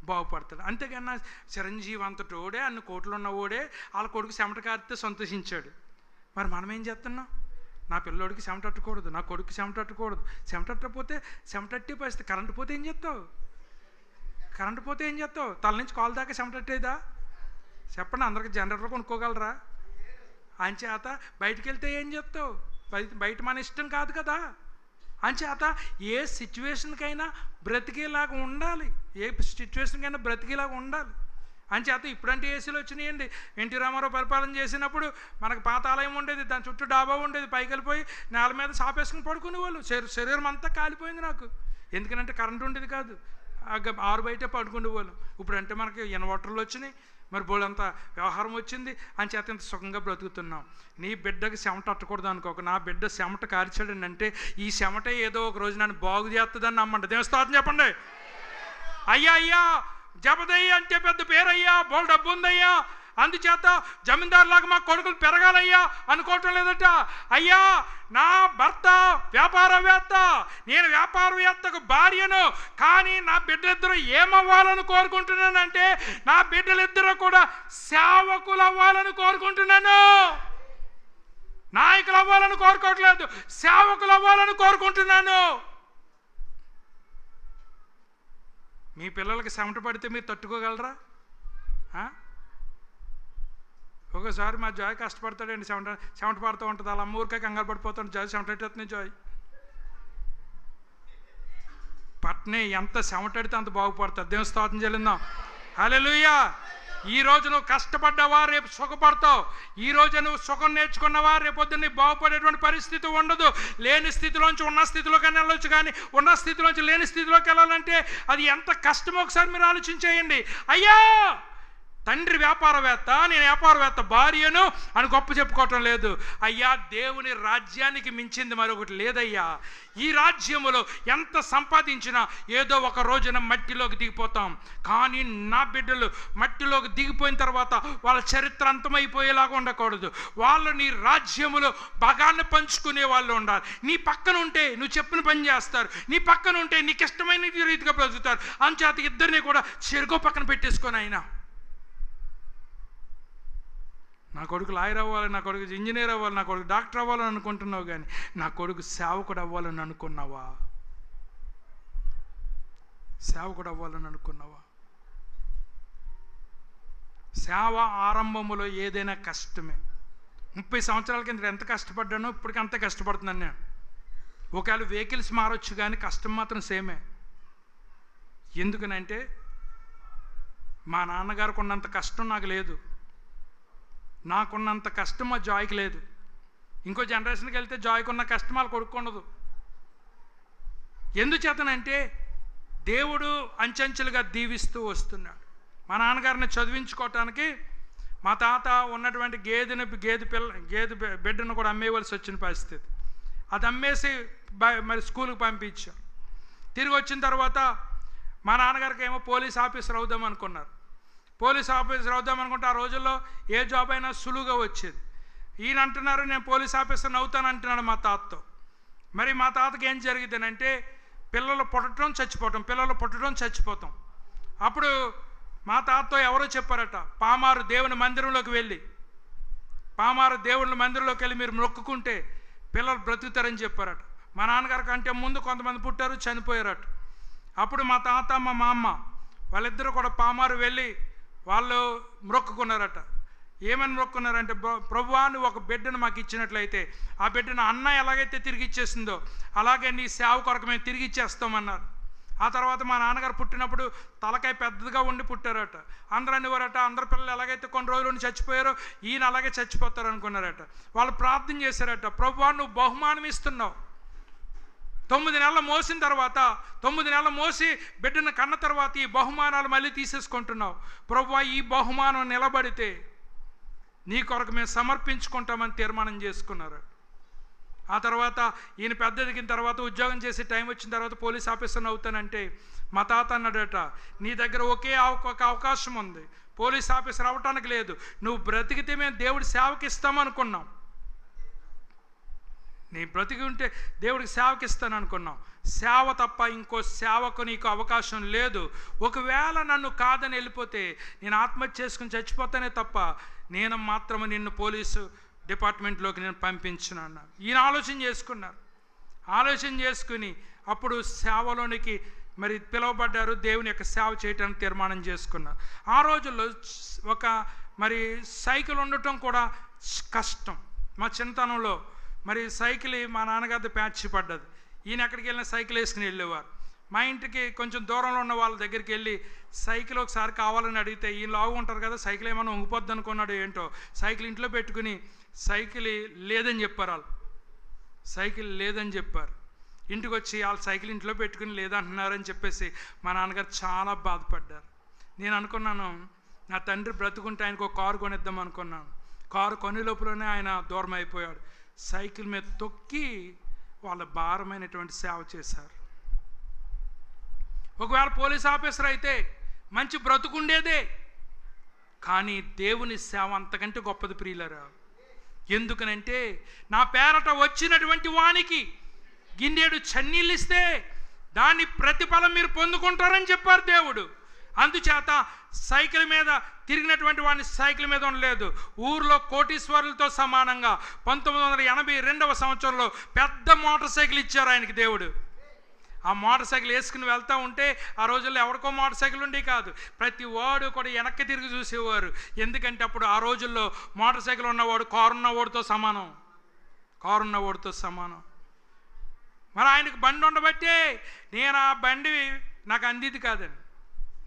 బాగుపడతాడు. అంతేకన్నా చిరంజీవి అంతటోడే, అన్ని కోట్లు ఉన్నవాడే వాళ్ళ కొడుకు చెమట కారితే సంతోషించాడు. మరి మనం ఏం చేస్తున్నాం? నా పిల్లోడికి చెమటట్టకూడదు, నా కొడుకు చెమటట్టకూడదు. చెమటట్టకపోతే చెమటట్టే పరిస్థితి. కరెంటు పోతే ఏం చేస్తావు? తల నుంచి కాలు దాకా చెమటట్టేదా? చెప్పండి. అందరికి జనరేటర్ కొనుక్కోగలరా? అంచేత బయటికి వెళ్తే ఏం చేస్తావు? బయట మన ఇష్టం కాదు కదా. అంచేత ఏ సిచ్యువేషన్కైనా బ్రతికేలాగా ఉండాలి, అంచేత ఇప్పుడంటే ఏసీలు వచ్చినాయండి. ఎన్టీ రామారావు పరిపాలన చేసినప్పుడు మనకు పాత ఆలయం ఉండేది, దాని చుట్టూ డాబా ఉండేది, పైకి వెళ్ళిపోయి నేల మీద సాపేసుకుని పడుకునేవాళ్ళు. శరీరం అంతా కాలిపోయింది నాకు. ఎందుకంటే కరెంటు ఉండేది కాదు, ఆరు బయటే పడుకునేవాళ్ళు. ఇప్పుడంటే మనకి ఇన్వర్టర్లు వచ్చినాయి, మరి బోళ్ళంతా వ్యవహారం వచ్చింది. అంచేత ఇంత సుఖంగా బ్రతుకుతున్నాం. నీ బిడ్డకి చెమట అట్టకూడదు అనుకోక. నా బిడ్డ చెమట కార్చాడండి అంటే ఈ చెమట ఏదో ఒక రోజు నన్ను బాగు చేస్తుందని నమ్మండి. దేవస్థానం చెప్పండి. అయ్యా అయ్యా జబదయ్య అంటే పెద్ద పేరయ్యా, బోల్ డబ్బు ఉందయ్యా, అందుచేత జమీందారులాగా మా కొడుకులు పెరగాలయ్యా అనుకోవటం లేదట. అయ్యా నా భర్త వ్యాపారవేత్త, నేను వ్యాపారవేత్తకు భార్యను, కానీ నా బిడ్డలిద్దరూ ఏమవ్వాలని కోరుకుంటున్నానంటే నా బిడ్డలిద్దరూ కూడా సేవకులు అవ్వాలని కోరుకుంటున్నాను. నాయకులు అవ్వాలని కోరుకోవట్లేదు, సేవకులు అవ్వాలని కోరుకుంటున్నాను. మీ పిల్లలకి చెమట పడితే మీరు తట్టుకోగలరా? ఒకసారి మా జాయ్ కష్టపడతాడండి, చెమట పడుతూ ఉంటుంది, అలా అమ్మ ఊరికే కంగారు పడిపోతాడు. జాయ్ చెమటెట్టేస్తుంది. జాయ్ పట్నే ఎంత చెమటడితే అంత బాగుపడతాడు. దేవుని స్తోత్రం చెల్లిందాం. హల్లెలూయా. ఈరోజు నువ్వు కష్టపడ్డావా, రేపు సుఖపడతావు. ఈరోజు నువ్వు సుఖం నేర్చుకున్నావా, రేపొద్దు నీ బాగుపడేటువంటి పరిస్థితి ఉండదు. లేని స్థితిలోంచి ఉన్న స్థితిలోకి వెళ్ళొచ్చు, కానీ ఉన్న స్థితిలోంచి లేని స్థితిలోకి వెళ్ళాలంటే అది ఎంత కష్టమో ఒకసారి మీరు ఆలోచించేయండి. అయ్యా తండ్రి వ్యాపారవేత్త, నేను వ్యాపారవేత్త భార్యను అని గొప్ప చెప్పుకోవటం లేదు. అయ్యా దేవుని రాజ్యానికి మించింది మరొకటి లేదయ్యా. ఈ రాజ్యములో ఎంత సంపాదించినా ఏదో ఒక రోజున మట్టిలోకి దిగిపోతాం. కానీ నా బిడ్డలు మట్టిలోకి దిగిపోయిన తర్వాత వాళ్ళ చరిత్ర అంతమైపోయేలాగా ఉండకూడదు. వాళ్ళు నీ రాజ్యములో భాగాన్ని పంచుకునే వాళ్ళు ఉండాలి. నీ పక్కన ఉంటే నువ్వు చెప్పిన పని చేస్తారు, నీ పక్కన ఉంటే నీకు ఇష్టమైన రీతిగా బ్రతుకుతారు. అంచేత ఇద్దరిని కూడా చెరుకో పక్కన పెట్టేసుకొని అయినా నా కొడుకు లాయర్ అవ్వాలి, నా కొడుకు ఇంజనీర్ అవ్వాలి, నా కొడుకు డాక్టర్ అవ్వాలని అనుకుంటున్నావు, కానీ నా కొడుకు సేవకుడు అవ్వాలని అనుకున్నావా? సేవకుడు అవ్వాలని అనుకున్నావా? సేవ ఆరంభములో ఏదైనా కష్టమే. 30 సంవత్సరాల కింద ఎంత కష్టపడ్డానో ఇప్పటికీ అంతే కష్టపడుతున్నాను నేను. ఒకవేళ వెహికల్స్ మారొచ్చు, కానీ కష్టం మాత్రం సేమే. ఎందుకనంటే మా నాన్నగారికి ఉన్నంత కష్టం నాకు లేదు, నాకున్నంత కష్టం మా జాయ్కి లేదు. ఇంకో జనరేషన్కి వెళ్తే జాయ్కి ఉన్న కష్టం వాళ్ళు కొడుకుండదు. ఎందుచేతనంటే దేవుడు అంచెంచెలుగా దీవిస్తూ వస్తున్నాడు. మా నాన్నగారిని చదివించుకోవటానికి మా తాత ఉన్నటువంటి గేదె బిడ్డను కూడా అమ్మేయవలసి వచ్చిన పరిస్థితి. అది అమ్మేసి మరి స్కూల్కి పంపించాం. తిరిగి వచ్చిన తర్వాత మా నాన్నగారికి ఏమో పోలీస్ ఆఫీసర్ అవుదాం అనుకున్నారు. పోలీస్ ఆఫీసర్ అవుదాం అనుకుంటే ఆ రోజుల్లో ఏ జాబ్ అయినా సులువుగా వచ్చేది. ఈయన అంటున్నారు నేను పోలీస్ ఆఫీసర్ని అవుతాను అంటున్నాడు మా తాతతో. మరి మా తాతకి ఏం జరిగిందనంటే పిల్లలు పుట్టడం చచ్చిపోతాం. అప్పుడు మా తాతతో ఎవరో చెప్పారట, పామారు దేవుని మందిరంలోకి వెళ్ళి మీరు మొక్కుకుంటే పిల్లలు బ్రతుకుతారని చెప్పారట. మా నాన్నగారి కంటే ముందు కొంతమంది పుట్టారు, చనిపోయారట. అప్పుడు మా తాత మా మామ వాళ్ళిద్దరూ కూడా పామారు వెళ్ళి వాళ్ళు మొక్కుకున్నారట. ఏమని మొక్కున్నారంటే, ప్రభువా నువ్వు ఒక బిడ్డను మాకు ఇచ్చినట్లయితే ఆ బిడ్డను అన్న ఎలాగైతే తిరిగి ఇచ్చేసిందో అలాగే నీ సేవ కొరకు మేము తిరిగి ఇచ్చేస్తామన్నారు. ఆ తర్వాత మా నాన్నగారు పుట్టినప్పుడు తలకాయ పెద్దగా ఉండి పుట్టారట. అందరూ అనేవారట, అందరి పిల్లలు ఎలాగైతే కొన్ని రోజులు చచ్చిపోయారో ఈయన అలాగే చచ్చిపోతారు అనుకున్నారట. వాళ్ళు ప్రార్థన చేశారట, ప్రభువా నువ్వు బహుమానం ఇస్తున్నావు. 9 నెలలు మోసిన తర్వాత 9 నెలలు మోసి బిడ్డను కన్న తర్వాత ఈ బహుమానాలు మళ్ళీ తీసేసుకుంటున్నావు. ప్రభువా ఈ బహుమానం నిలబడితే నీ కొరకు మేము సమర్పించుకుంటామని తీర్మానం చేసుకున్నారు. ఆ తర్వాత ఈయన పెద్ద ఎదిగిన తర్వాత ఉద్యోగం చేసే టైం వచ్చిన తర్వాత పోలీస్ ఆఫీసర్ని అవుతానంటే మా తాత అన్నాడట, నీ దగ్గర ఒకే ఒక అవకాశం ఉంది, పోలీస్ ఆఫీసర్ అవ్వటానికి లేదు. నువ్వు బ్రతికితే మేము దేవుడి సేవకి ఇస్తామనుకున్నాం, నీ బ్రతికి ఉంటే దేవుడికి సేవకి ఇస్తాను అనుకున్నాం. సేవ తప్ప ఇంకో సేవకు నీకు అవకాశం లేదు. ఒకవేళ నన్ను కాదని వెళ్ళిపోతే నేను ఆత్మహత్య చేసుకుని చచ్చిపోతానే తప్ప నేను మాత్రం నిన్ను పోలీసు డిపార్ట్మెంట్లోకి నేను పంపించను అన్నాను. ఈయన ఆలోచన చేసుకుని అప్పుడు సేవలోనికి మరి పిలువబడ్డారు. దేవుని యొక్క సేవ చేయడానికి తీర్మానం చేసుకున్నారు. ఆ రోజుల్లో ఒక మరి సైకిల్ ఉండటం కూడా కష్టం. మా చిన్నతనంలో మరి సైకిల్ మా నాన్నగారితో ప్యాచ్ పడ్డది. ఈయన ఎక్కడికి వెళ్ళినా సైకిల్ వేసుకుని వెళ్ళేవారు. మా ఇంటికి కొంచెం దూరంలో ఉన్న వాళ్ళ దగ్గరికి వెళ్ళి సైకిల్ ఒకసారి కావాలని అడిగితే ఈయన లావు ఉంటారు కదా, సైకిల్ ఏమైనా ఉంగిపోద్ది అనుకున్నాడు ఏంటో, సైకిల్ ఇంట్లో పెట్టుకుని సైకిల్ లేదని చెప్పారు. ఇంటికి వచ్చి వాళ్ళు సైకిల్ ఇంట్లో పెట్టుకుని లేదంటున్నారని చెప్పేసి మా నాన్నగారు చాలా బాధపడ్డారు. నేను అనుకున్నాను నా తండ్రి బ్రతుకుంటే ఆయనకు ఒక కారు కొనిద్దాం అనుకున్నాను. కారు కొని లోపలనే ఆయన దూరం అయిపోయాడు. సైకిల్ మీద తొక్కి వాళ్ళ భారమైనటువంటి సేవ చేశారు. ఒకవేళ పోలీస్ ఆఫీసర్ అయితే మంచి బ్రతుకుండేదే. కానీ దేవుని సేవ అంతకంటే గొప్పది ప్రియులరా. ఎందుకనంటే నా పేరట వచ్చినటువంటి వానికి గిన్నెడు చన్నీళ్ళు ఇస్తే దాని ప్రతిఫలం మీరు పొందుకుంటారని చెప్పారు దేవుడు. అందుచేత సైకిల్ మీద తిరిగినటువంటి వాడిని సైకిల్ మీద ఉండలేదు. ఊర్లో కోటీశ్వరులతో సమానంగా 1982వ సంవత్సరంలో పెద్ద మోటార్ సైకిల్ ఇచ్చారు ఆయనకి దేవుడు. ఆ మోటార్ సైకిల్ వేసుకుని వెళ్తూ ఉంటే ఆ రోజుల్లో ఎవరికో మోటార్ సైకిల్ ఉండే కాదు, ప్రతి వాడు కూడా వెనక్కి తిరిగి చూసేవారు. ఎందుకంటే అప్పుడు ఆ రోజుల్లో మోటార్ సైకిల్ ఉన్నవాడు కారున్నవాడితో సమానం, కారున్నవాడితో సమానం. మరి ఆయనకు బండి ఉండబట్టే నేను ఆ బండి నాకు అందిది కాదండి.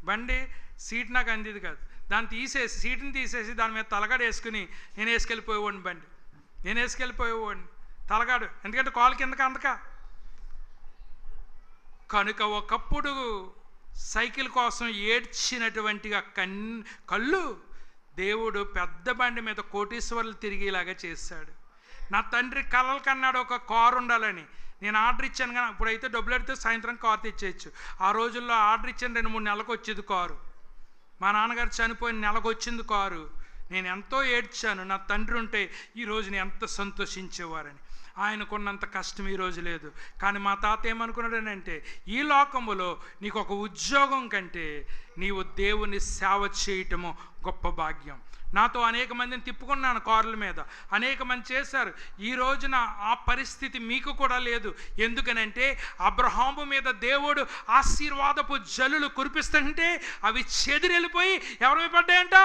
బండి సీట్ నాకు అందిది కాదు. దాన్ని తీసేసి సీటుని తీసేసి దాని మీద తలగాడు వేసుకుని నేను వేసుకెళ్ళిపోయేవాడిని. బండి నేను వేసుకెళ్ళిపోయేవాడిని తలగాడు, ఎందుకంటే కాలు కిందకి అందక. కనుక ఒకప్పుడు సైకిల్ కోసం ఏడ్చినటువంటి కళ్ళు దేవుడు పెద్ద బండి మీద కోటీశ్వరులు తిరిగేలాగా చేశాడు. నా తండ్రి కలలు కన్నాడు ఒక కారు ఉండాలని. నేను ఆర్డర్ ఇచ్చాను, కానీ ఇప్పుడైతే డబ్బులు అడిగితే సాయంత్రం కారు తెచ్చేయచ్చు. ఆ రోజుల్లో ఆర్డర్ ఇచ్చాను 2-3 నెలలకు వచ్చేది కారు. మా నాన్నగారు చనిపోయిన నెలకు వచ్చింది కారు. నేను ఎంతో ఏడ్చాను. నా తండ్రి ఉంటే ఈరోజు నేను ఎంత సంతోషించేవారని. ఆయనకున్నంత కష్టం ఈరోజు లేదు. కానీ మా తాత ఏమనుకున్నాడనంటే, ఈ లోకములో నీకు ఒక ఉద్యోగం కంటే నీవు దేవుని సేవ చేయటము గొప్ప భాగ్యం. నాతో అనేక మందిని తిప్పుకున్నాను కారుల మీద, అనేక మంది చేశారు. ఈ రోజున ఆ పరిస్థితి మీకు కూడా లేదు. ఎందుకనంటే అబ్రహాము మీద దేవుడు ఆశీర్వాదపు జల్లులు కురిపిస్తుంటే అవి చెదిరెళ్ళిపోయి ఎవరి మీద పడ్డాయంట?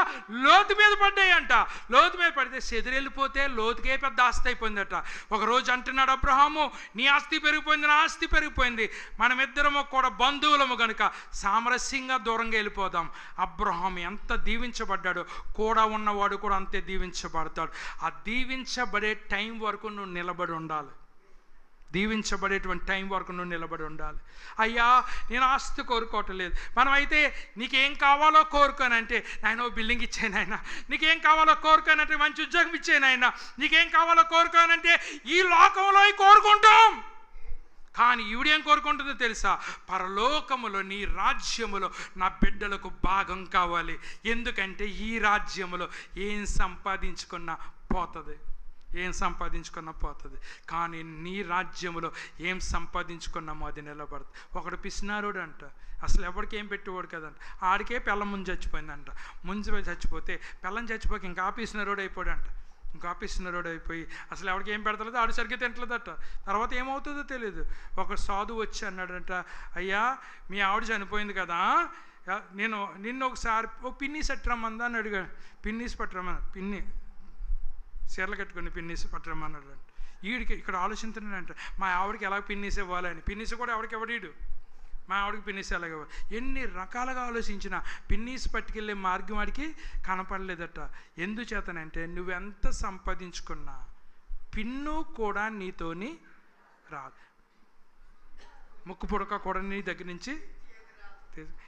లోతు మీద పడ్డాయంట. లోతు మీద పడితే చెదిరెళ్ళిపోతే లోతుకే పెద్ద ఆస్తి అయిపోయిందట. ఒకరోజు అంటున్నాడు అబ్రహాము, నీ ఆస్తి పెరిగిపోయింది, నా ఆస్తి పెరిగిపోయింది, మనమిద్దరము కూడా బంధువులము కనుక సామరస్యంగా దూరంగా వెళ్ళిపోదాం. అబ్రహాము ఎంత దీవించబడ్డాడో కూడా ఉన్నవాడు కూడా అంతే దీవించబడతాడు. ఆ దీవించబడే టైం వరకు నువ్వు నిలబడి ఉండాలి. దీవించబడేటువంటి టైం వరకు నువ్వు నిలబడి ఉండాలి. అయ్యా నేను ఆస్తి కోరుకోవటం లేదు. మనమైతే నీకేం కావాలో కోరుకోనంటే, నాయన బిల్డింగ్ ఇచ్చేనాయన, నీకేం కావాలో కోరుకోనంటే మంచి ఉద్యోగం ఇచ్చేనాయన, నీకేం కావాలో కోరుకోనంటే ఈ లోకంలో కోరుకుంటాం. కానీ ఈవిడేం కోరుకుంటుందో తెలుసా? పరలోకములో నీ రాజ్యములో నా బిడ్డలకు భాగం కావాలి. ఎందుకంటే ఈ రాజ్యములో ఏం సంపాదించుకున్నా పోతుంది, ఏం సంపాదించుకున్నా పోతుంది. కానీ నీ రాజ్యములో ఏం సంపాదించుకున్నామో అది నిలబడుతుంది. ఒకడు పిసినారుడు అంట, అసలు ఎవరికి ఏం పెట్టేవాడు కదంట. ఆడికే పిల్లం ముందు చచ్చిపోయిందంట. ముందు చచ్చిపోతే పిల్లం చచ్చిపోక ఇంకా పిసినారుడు అయిపోయాడంట. ఇంకా పిసినారుడు అయిపోయి అసలు ఎవరికి ఏం పెడతలేదు, ఆడు సరిగ్గా తింటలేదట. తర్వాత ఏమవుతుందో తెలియదు. ఒక సాధువు వచ్చి అన్నాడంట, అయ్యా మీ ఆవిడ చనిపోయింది కదా, నిన్ను ఒకసారి ఓ పిన్నీస్ పట్టరమ్మందా అని అడిగాడు. పిన్నీస్ పట్టరమ్మా, పిన్ని చీరలు కట్టుకుని పిన్నీస్ పట్టరమ్మన్నాడు. వీడికి ఇక్కడ ఆలోచించాడంట, మా ఆవిడకి ఎలా పిన్నీస్ ఇవ్వాలని. పిన్నీస్ కూడా ఎవరికి ఎవడీడు, మా ఆవిడకి పిన్నీస్ ఎలాగ. ఎన్ని రకాలుగా ఆలోచించినా పిన్నీస్ పట్టుకెళ్ళే మార్గం వాడికి కనపడలేదట. ఎందుచేతనంటే నువ్వెంత సంపాదించుకున్నా పిన్ను కూడా నీతోని రాదు. ముక్కు పుడక కూడా నీ దగ్గర నుంచి.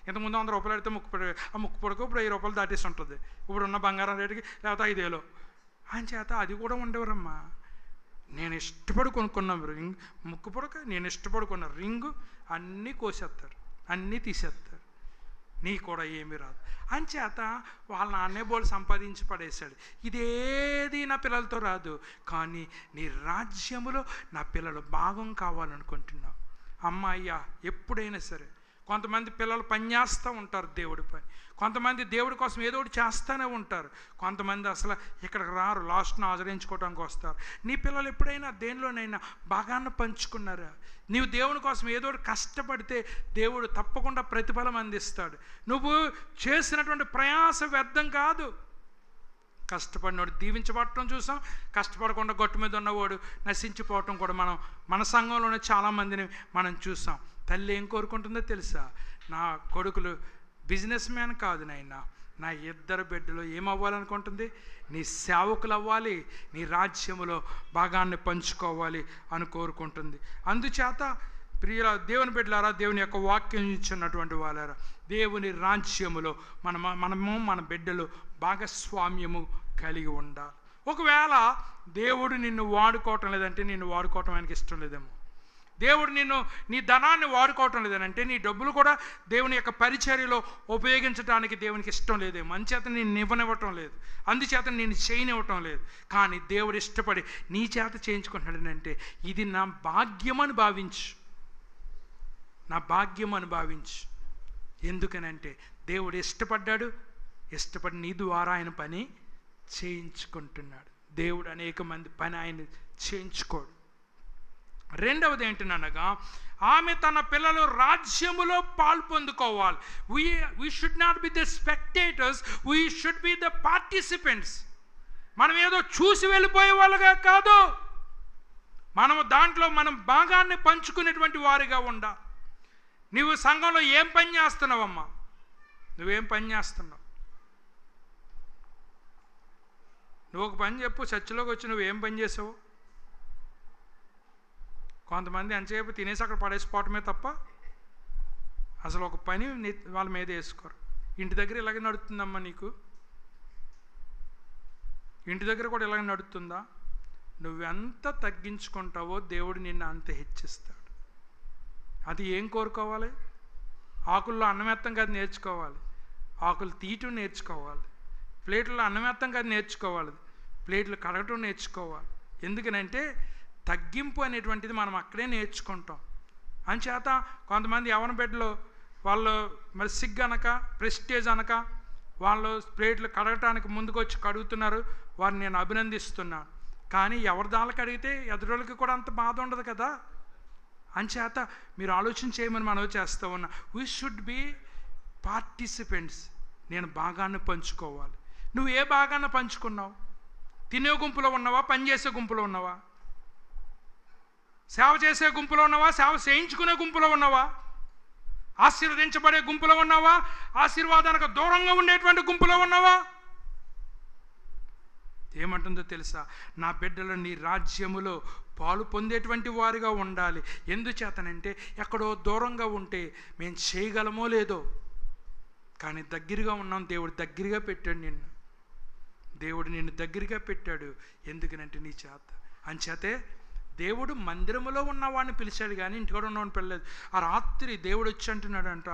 ఇంతకుముందు 100 రూపాయలు అడితే ఆ ముక్కు పుడక ఇప్పుడు 1000 రూపాయలు దాటేసి ఉంటుంది. ఇప్పుడు ఉన్న బంగారం రేటుకి లేకపోతే 5,000. అని చేత అది కూడా ఉండేవారమ్మా. నేను ఇష్టపడి కొనుక్కున్న రింగ్, ముక్కు పుడక నేను ఇష్టపడుకున్న రింగు అన్నీ కోసేస్తారు, అన్నీ తీసేస్తారు. నీ కూడా ఏమీ రాదు. అంచేత వాళ్ళ నాన్నే బోళ్ళు సంపాదించి పడేశాడు. ఇదేది నా పిల్లలతో రాదు, కానీ నీ రాజ్యములో నా పిల్లలు భాగం కావాలనుకుంటున్నావు. అమ్మాయ్యా ఎప్పుడైనా సరే కొంతమంది పిల్లలు పని చేస్తూ ఉంటారు దేవుడి పని, కొంతమంది దేవుడి కోసం ఏదో ఒకటి చేస్తూనే ఉంటారు, కొంతమంది అసలు ఇక్కడికి రారు, లాస్ట్ను ఆచరించుకోవడానికి వస్తారు. నీ పిల్లలు ఎప్పుడైనా దేనిలోనైనా భాగాన్ని పంచుకున్నారా? నీవు దేవుని కోసం ఏదో ఒకటి కష్టపడితే దేవుడు తప్పకుండా ప్రతిఫలం అందిస్తాడు. నువ్వు చేసినటువంటి ప్రయాస వ్యర్థం కాదు. కష్టపడినవాడు దీవించబడటం చూసాం, కష్టపడకుండా గట్టు మీద ఉన్నవాడు నశించిపోవటం కూడా మన సంఘంలోనే చాలామందిని మనం చూసాం. తల్లి ఏం కోరుకుంటుందో తెలుసా? నా కొడుకులు బిజినెస్ మ్యాన్ కాదు నాయనా, నా 2 బిడ్డలు ఏమవ్వాలనుకుంటుంది? నీ సేవకులు అవ్వాలి, నీ రాజ్యములో భాగాన్ని పంచుకోవాలి అని కోరుకుంటుంది. అందుచేత ప్రియుల దేవుని బిడ్డలారా, దేవుని యొక్క వాక్యం ఇచ్చినటువంటి వాళ్ళారా, దేవుని రాజ్యములో మనము మన బిడ్డలు భాగస్వామ్యము కలిగి ఉండాలి. ఒకవేళ దేవుడు నిన్ను వాడుకోవటం లేదంటే నిన్ను వాడుకోవటం ఆయనకి ఇష్టం లేదేమో. దేవుడు నిన్ను నీ ధనాన్ని వాడుకోవటం లేదనంటే నీ డబ్బులు కూడా దేవుని యొక్క పరిచర్యలో ఉపయోగించడానికి దేవునికి ఇష్టం లేదే. మంచేత నేను ఇవ్వనివ్వటం లేదు, అందుచేత నేను చేయనివ్వటం లేదు. కానీ దేవుడు ఇష్టపడి నీ చేత చేయించుకుంటున్నాడనంటే ఇది నా భాగ్యం అని భావించు, నా భాగ్యం అని భావించు. ఎందుకనంటే దేవుడు ఇష్టపడి నీ ద్వారా ఆయన పని చేయించుకుంటున్నాడు. దేవుడు అనేక మంది పని ఆయన చేయించుకోడు. రెండవది ఏంటనగా ఆమె తన పిల్లలు రాజ్యములో పాలు పొందుకోవాలి. We should not be the spectators, we should be the participants. మనం ఏదో చూసి వెళ్ళిపోయే వాళ్ళుగా కాదు, మనము దాంట్లో మనం భాగాన్ని పంచుకునేటువంటి వారిగా ఉండాలి. నువ్వు సంఘంలో ఏం పని చేస్తున్నావమ్మా? నువ్వేం పని చేస్తున్నావు? నువ్వు ఒక పని చెప్పు, చర్చిలోకి వచ్చి నువ్వేం పని చేసావు? కొంతమంది అంతసేపు తినేసి అక్కడ పడేసిపోవటమే తప్ప అసలు ఒక పని వాళ్ళ మీద వేసుకోరు. ఇంటి దగ్గర ఇలాగే నడుతుందమ్మా నీకు? ఇంటి దగ్గర కూడా ఇలాగే నడుతుందా? నువ్వెంత తగ్గించుకుంటావో దేవుడు నిన్ను అంత హెచ్చిస్తాడు. అది ఏం కోరుకోవాలి? ఆకుల్లో అన్నమెత్తం కాదు నేర్చుకోవాలి, ఆకులు తీయటం నేర్చుకోవాలి. ప్లేట్లో అన్నమెత్తం కాదు నేర్చుకోవాలి, ప్లేట్లు కడగటం నేర్చుకోవాలి. ఎందుకనంటే తగ్గింపు అనేటువంటిది మనం అక్కడే నేర్చుకుంటాం. అంచేత కొంతమంది యవన బిడ్డలు వాళ్ళు మరి సిగ్గు అనక ప్రెస్టేజ్ అనక వాళ్ళు ప్లేట్లు కడగటానికి ముందుకు వచ్చి కడుగుతున్నారు, వారిని నేను అభినందిస్తున్నాను. కానీ ఎవరి దాళ్ళకి అడిగితే ఎదురోళ్ళకి కూడా అంత బాధ ఉండదు కదా. అంచేత మీరు ఆలోచన చేయమని మనం చేస్తూ ఉన్నా. We should be participants. నేను భాగాన్ని పంచుకోవాలి. నువ్వు ఏ భాగాన్ని పంచుకున్నావు? తినే గుంపులో ఉన్నావా? పనిచేసే గుంపులో ఉన్నావా? సేవ చేసే గుంపులో ఉన్నావా? సేవ చేయించుకునే గుంపులో ఉన్నావా? ఆశీర్వదించబడే గుంపులో ఉన్నావా? ఆశీర్వాదానికి దూరంగా ఉండేటువంటి గుంపులో ఉన్నావా? ఏమంటుందో తెలుసా? నా బిడ్డలు నీ రాజ్యములో పాలు పొందేటువంటి వారిగా ఉండాలి. ఎందుచేతనంటే ఎక్కడో దూరంగా ఉంటే మేము చేయగలమో లేదో, కానీ దగ్గరగా ఉన్నాం. దేవుడు దగ్గరగా పెట్టాడు నిన్ను, దేవుడు నిన్ను దగ్గరగా పెట్టాడు. ఎందుకనంటే నీ చేత. అంచేతే దేవుడు మందిరములో ఉన్నవాడిని పిలిచాడు కానీ ఇంటికాడ ఉన్నవాడిని పిలలేదు. ఆ రాత్రి దేవుడు వచ్చి అంటున్నాడు అంట,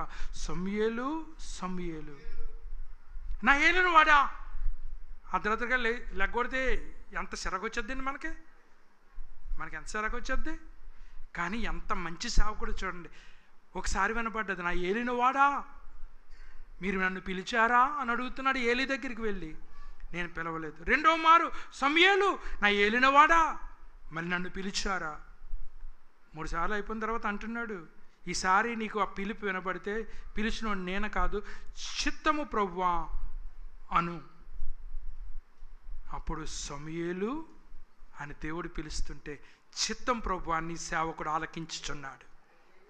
సమూయేలు సమూయేలు, నా ఏలును వాడా. అర్ధరాత్రిగా లెగ్గొడితే ఎంత సిరగొచ్చేద్దండి మనకి ఎంత సిరగొచ్చేద్ది. కానీ ఎంత మంచి సేవకుడు చూడండి. ఒకసారి వినపడ్డది, నా ఏలిన వాడా, మీరు నన్ను పిలిచారా అని అడుగుతున్నాడు ఏలి దగ్గరికి వెళ్ళి. నేను పిలవలేదు. రెండో మారు, సమూయేలు, నా ఏలినవాడా, మళ్ళీ నన్ను పిలిచారా? 3 సార్లు అయిపోయిన తర్వాత అంటున్నాడు, ఈసారి నీకు ఆ పిలుపు వినపడితే పిలిచిన నేను కాదు, చిత్తము ప్రభువా అను. అప్పుడు సమూయేలు అని దేవుడు పిలుస్తుంటే చిత్తం ప్రభువా నీ సేవకుడు ఆలకించుచున్నాడు.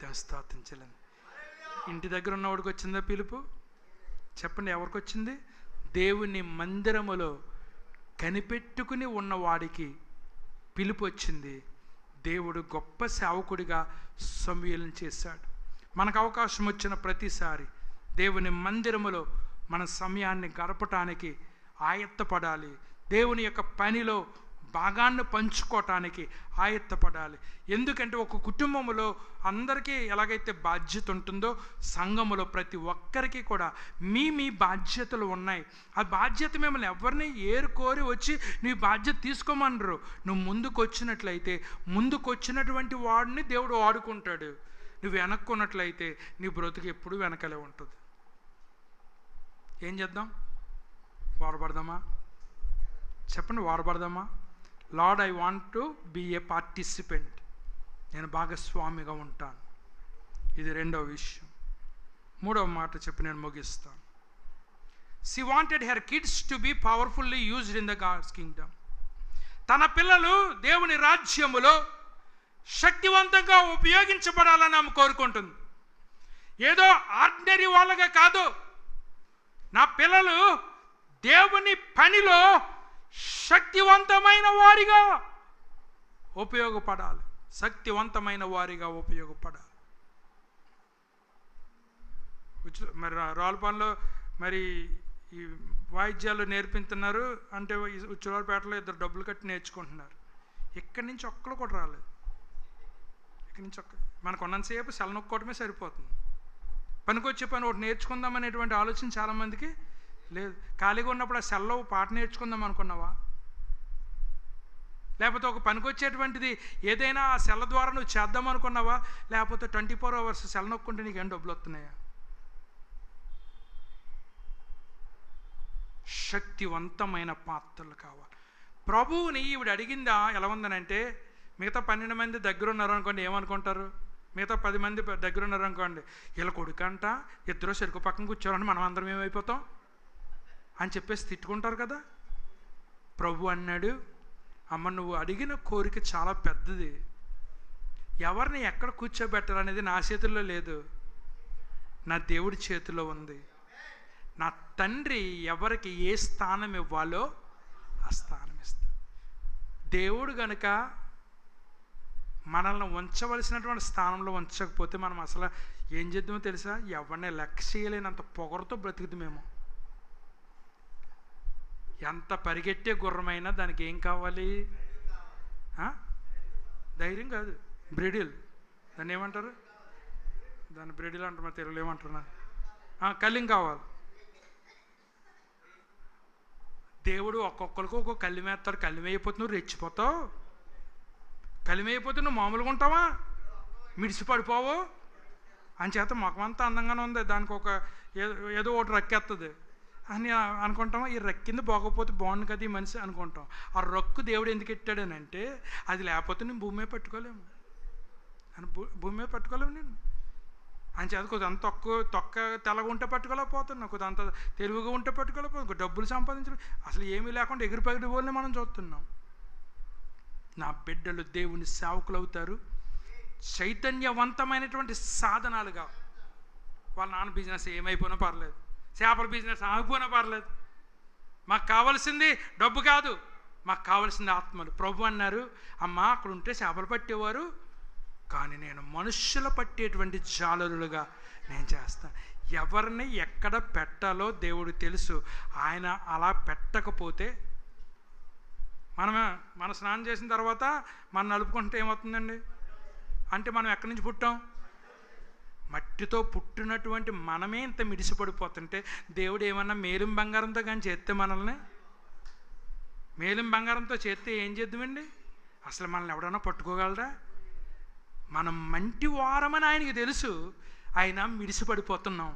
దేవస్థాపించలేను. ఇంటి దగ్గర ఉన్నవాడికి వచ్చిందా పిలుపు? చెప్పండి, ఎవరికి వచ్చింది? దేవుని మందిరములో కనిపెట్టుకుని ఉన్నవాడికి పిలుపు వచ్చింది. దేవుడు గొప్ప సేవకుడిగా సమూయేలును చేశాడు. మనకు అవకాశం వచ్చిన ప్రతిసారి దేవుని మందిరములో మన సమయాన్ని గడపటానికి ఆయత్తపడాలి. దేవుని యొక్క పనిలో భాగాన్ని పంచుకోవటానికి ఆయత్తపడాలి. ఎందుకంటే ఒక కుటుంబంలో అందరికీ ఎలాగైతే బాధ్యత ఉంటుందో సంఘములో ప్రతి ఒక్కరికి కూడా మీ బాధ్యతలు ఉన్నాయి. ఆ బాధ్యత మిమ్మల్ని ఎవరిని ఏరుకోరి వచ్చి నీ బాధ్యత తీసుకోమనరు. నువ్వు ముందుకు వచ్చినట్లయితే ముందుకు వచ్చినటువంటి వాడిని దేవుడు వాడుకుంటాడు. నువ్వు వెనక్కున్నట్లయితే నీ బ్రతుకు ఎప్పుడు వెనకలే ఉంటుంది. ఏం చేద్దాం? వాడబడదామా? చెప్పండి, వాడబడదామా? Lord, I want to be a participant. నేను భాగస్వామిగా ఉంటాను. ఇది రెండవ విషయం. మూడవ మాట చెప్పి నేను ముగిస్తాను. She wanted her kids to be powerfully used in the God's kingdom. తన పిల్లలు దేవుని రాజ్యములో శక్తివంతంగా ఉపయోగించబడాలని ఆమె కోరుకుంటుంది. ఏదో ఆర్డినరీ వాళ్ళగా కాదు. నా పిల్లలు దేవుని పనిలో శక్తివంతమైన వారిగా ఉపయోగపడాలి. శక్తివంతమైన వారిగా ఉపయోగపడాలి. మరి రావులపాలెంలో మరి ఈ వాయిద్యాలు నేర్పిస్తున్నారు అంటే ఉచ్చులపేటలో 2 డబ్బులు కట్టి నేర్చుకుంటున్నారు. ఇక్కడి నుంచి ఒక్కరు కూడా రాలేదు. ఇక్కడి నుంచి మనకు ఉన్నంతసేపు సెల నొక్కోవటమే సరిపోతుంది. పనికొచ్చే పని ఒకటి నేర్చుకుందాం అనేటువంటి ఆలోచన చాలామందికి లేదు. ఖాళీగా ఉన్నప్పుడు ఆ సెల్లో పాట నేర్చుకుందాం అనుకున్నావా? లేకపోతే ఒక పనికొచ్చేటువంటిది ఏదైనా ఆ సెల్ల ద్వారా నువ్వు చేద్దాం అనుకున్నావా? లేకపోతే 24 hours సెల నొక్కుంటే నీకు ఏం డబ్బులు వస్తున్నాయా? శక్తివంతమైన పాత్రలు కావాలి. ప్రభువుని ఈవిడ అడిగిందా ఎలా ఉందనంటే, మిగతా 12 మంది దగ్గర ఉన్నారు అనుకోండి, ఏమనుకుంటారు? మిగతా 10 మంది దగ్గర ఉన్నారు అనుకోండి, వీళ్ళ కొడుకంట ఇద్దరు చెరుకు పక్కన కూర్చోవాలని మనం అందరం ఏమైపోతాం అని చెప్పేసి తిట్టుకుంటారు కదా. ప్రభు అన్నాడు, అమ్మ నువ్వు అడిగిన కోరిక చాలా పెద్దది. ఎవరిని ఎక్కడ కూర్చోబెట్టాలనేది నా చేతుల్లో లేదు, నా దేవుడి చేతిలో ఉంది. నా తండ్రి ఎవరికి ఏ స్థానం ఇవ్వాలో ఆ స్థానం ఇస్తా. దేవుడు గనుక మనల్ని ఉంచవలసినటువంటి స్థానంలో ఉంచకపోతే మనం అసలు ఏం చేద్దామో తెలుసా? ఎవరిని లెక్క చేయలేనంత పొగరుతో బ్రతుకుతామేమో. ఎంత పరిగెట్టే గుర్రమైనా దానికి ఏం కావాలి? ధైర్యం కాదు, బ్రిడిల్. దాన్ని ఏమంటారు? దాన్ని బ్రిడిల్ అంటారు, మరి తెలుగులో ఏమంటున్నారు? కళ్ళిం కావాలి. దేవుడు ఒక్కొక్కరికి ఒక్కొక్క కళ్ళిమేస్తాడు. కళ్ళిమైపోతే నువ్వు రెచ్చిపోతావు. కలిమైపోతే నువ్వు మామూలుగా ఉంటావా? మిడిసి పడిపోవు. అంచేత ముఖమంతా అందంగానే ఉంది, దానికి ఒక ఏదో ఒకటి రక్కేస్తుంది అని అనుకుంటాం. ఈ రక్కింది బాగోపోతే బాగుంది కదా ఈ మనిషి అనుకుంటాం. ఆ రక్కు దేవుడు ఎందుకు ఎట్టాడని అంటే, అది లేకపోతే నేను భూమి మీద పట్టుకోలేము అని. భూమి మీద పట్టుకోలేము నేను. అంచేత కొద్ది అంత తొక్క తెల్లగా ఉంటే పట్టుకోలేకపోతున్నాం, కొద్ది అంత తెలివిగా ఉంటే పట్టుకోలేకపోతున్నాం, డబ్బులు సంపాదించడం అసలు ఏమీ లేకుండా ఎగిరి పగిరి పోలే మనం చూస్తున్నాం. నా బిడ్డలు దేవుని సేవకులు అవుతారు, చైతన్యవంతమైనటువంటి సాధనాలుగా. వాళ్ళ నాన్న బిజినెస్ ఏమైపోయినా పర్లేదు, చేపల బిజినెస్ ఆగిపోయినా పర్లేదు. మాకు కావాల్సింది డబ్బు కాదు, మాకు కావాల్సింది ఆత్మలు. ప్రభు అన్నారు, అమ్మ అక్కడ ఉంటే చేపలు పట్టేవారు, కానీ నేను మనుష్యులు పట్టేటువంటి జాలరులుగా నేను చేస్తాను. ఎవరిని ఎక్కడ పెట్టాలో దేవుడు తెలుసు. ఆయన అలా పెట్టకపోతే మన స్నానం చేసిన తర్వాత మనం నలుపుకుంటే ఏమవుతుందండి? అంటే మనం ఎక్కడి నుంచి పుట్టాం? మట్టితో పుట్టినటువంటి మనమే ఇంత మిడిసిపడిపోతుంటే దేవుడు ఏమన్నా మేలిం బంగారంతో కానీ చేస్తే మనల్ని, మేలిం బంగారంతో చేస్తే ఏం చేద్దామండి? అసలు మనల్ని ఎవడన్నా పట్టుకోగలరా? మనం మంటి వారమని ఆయనకి తెలుసు, ఆయన మిడిసిపడిపోతున్నాం.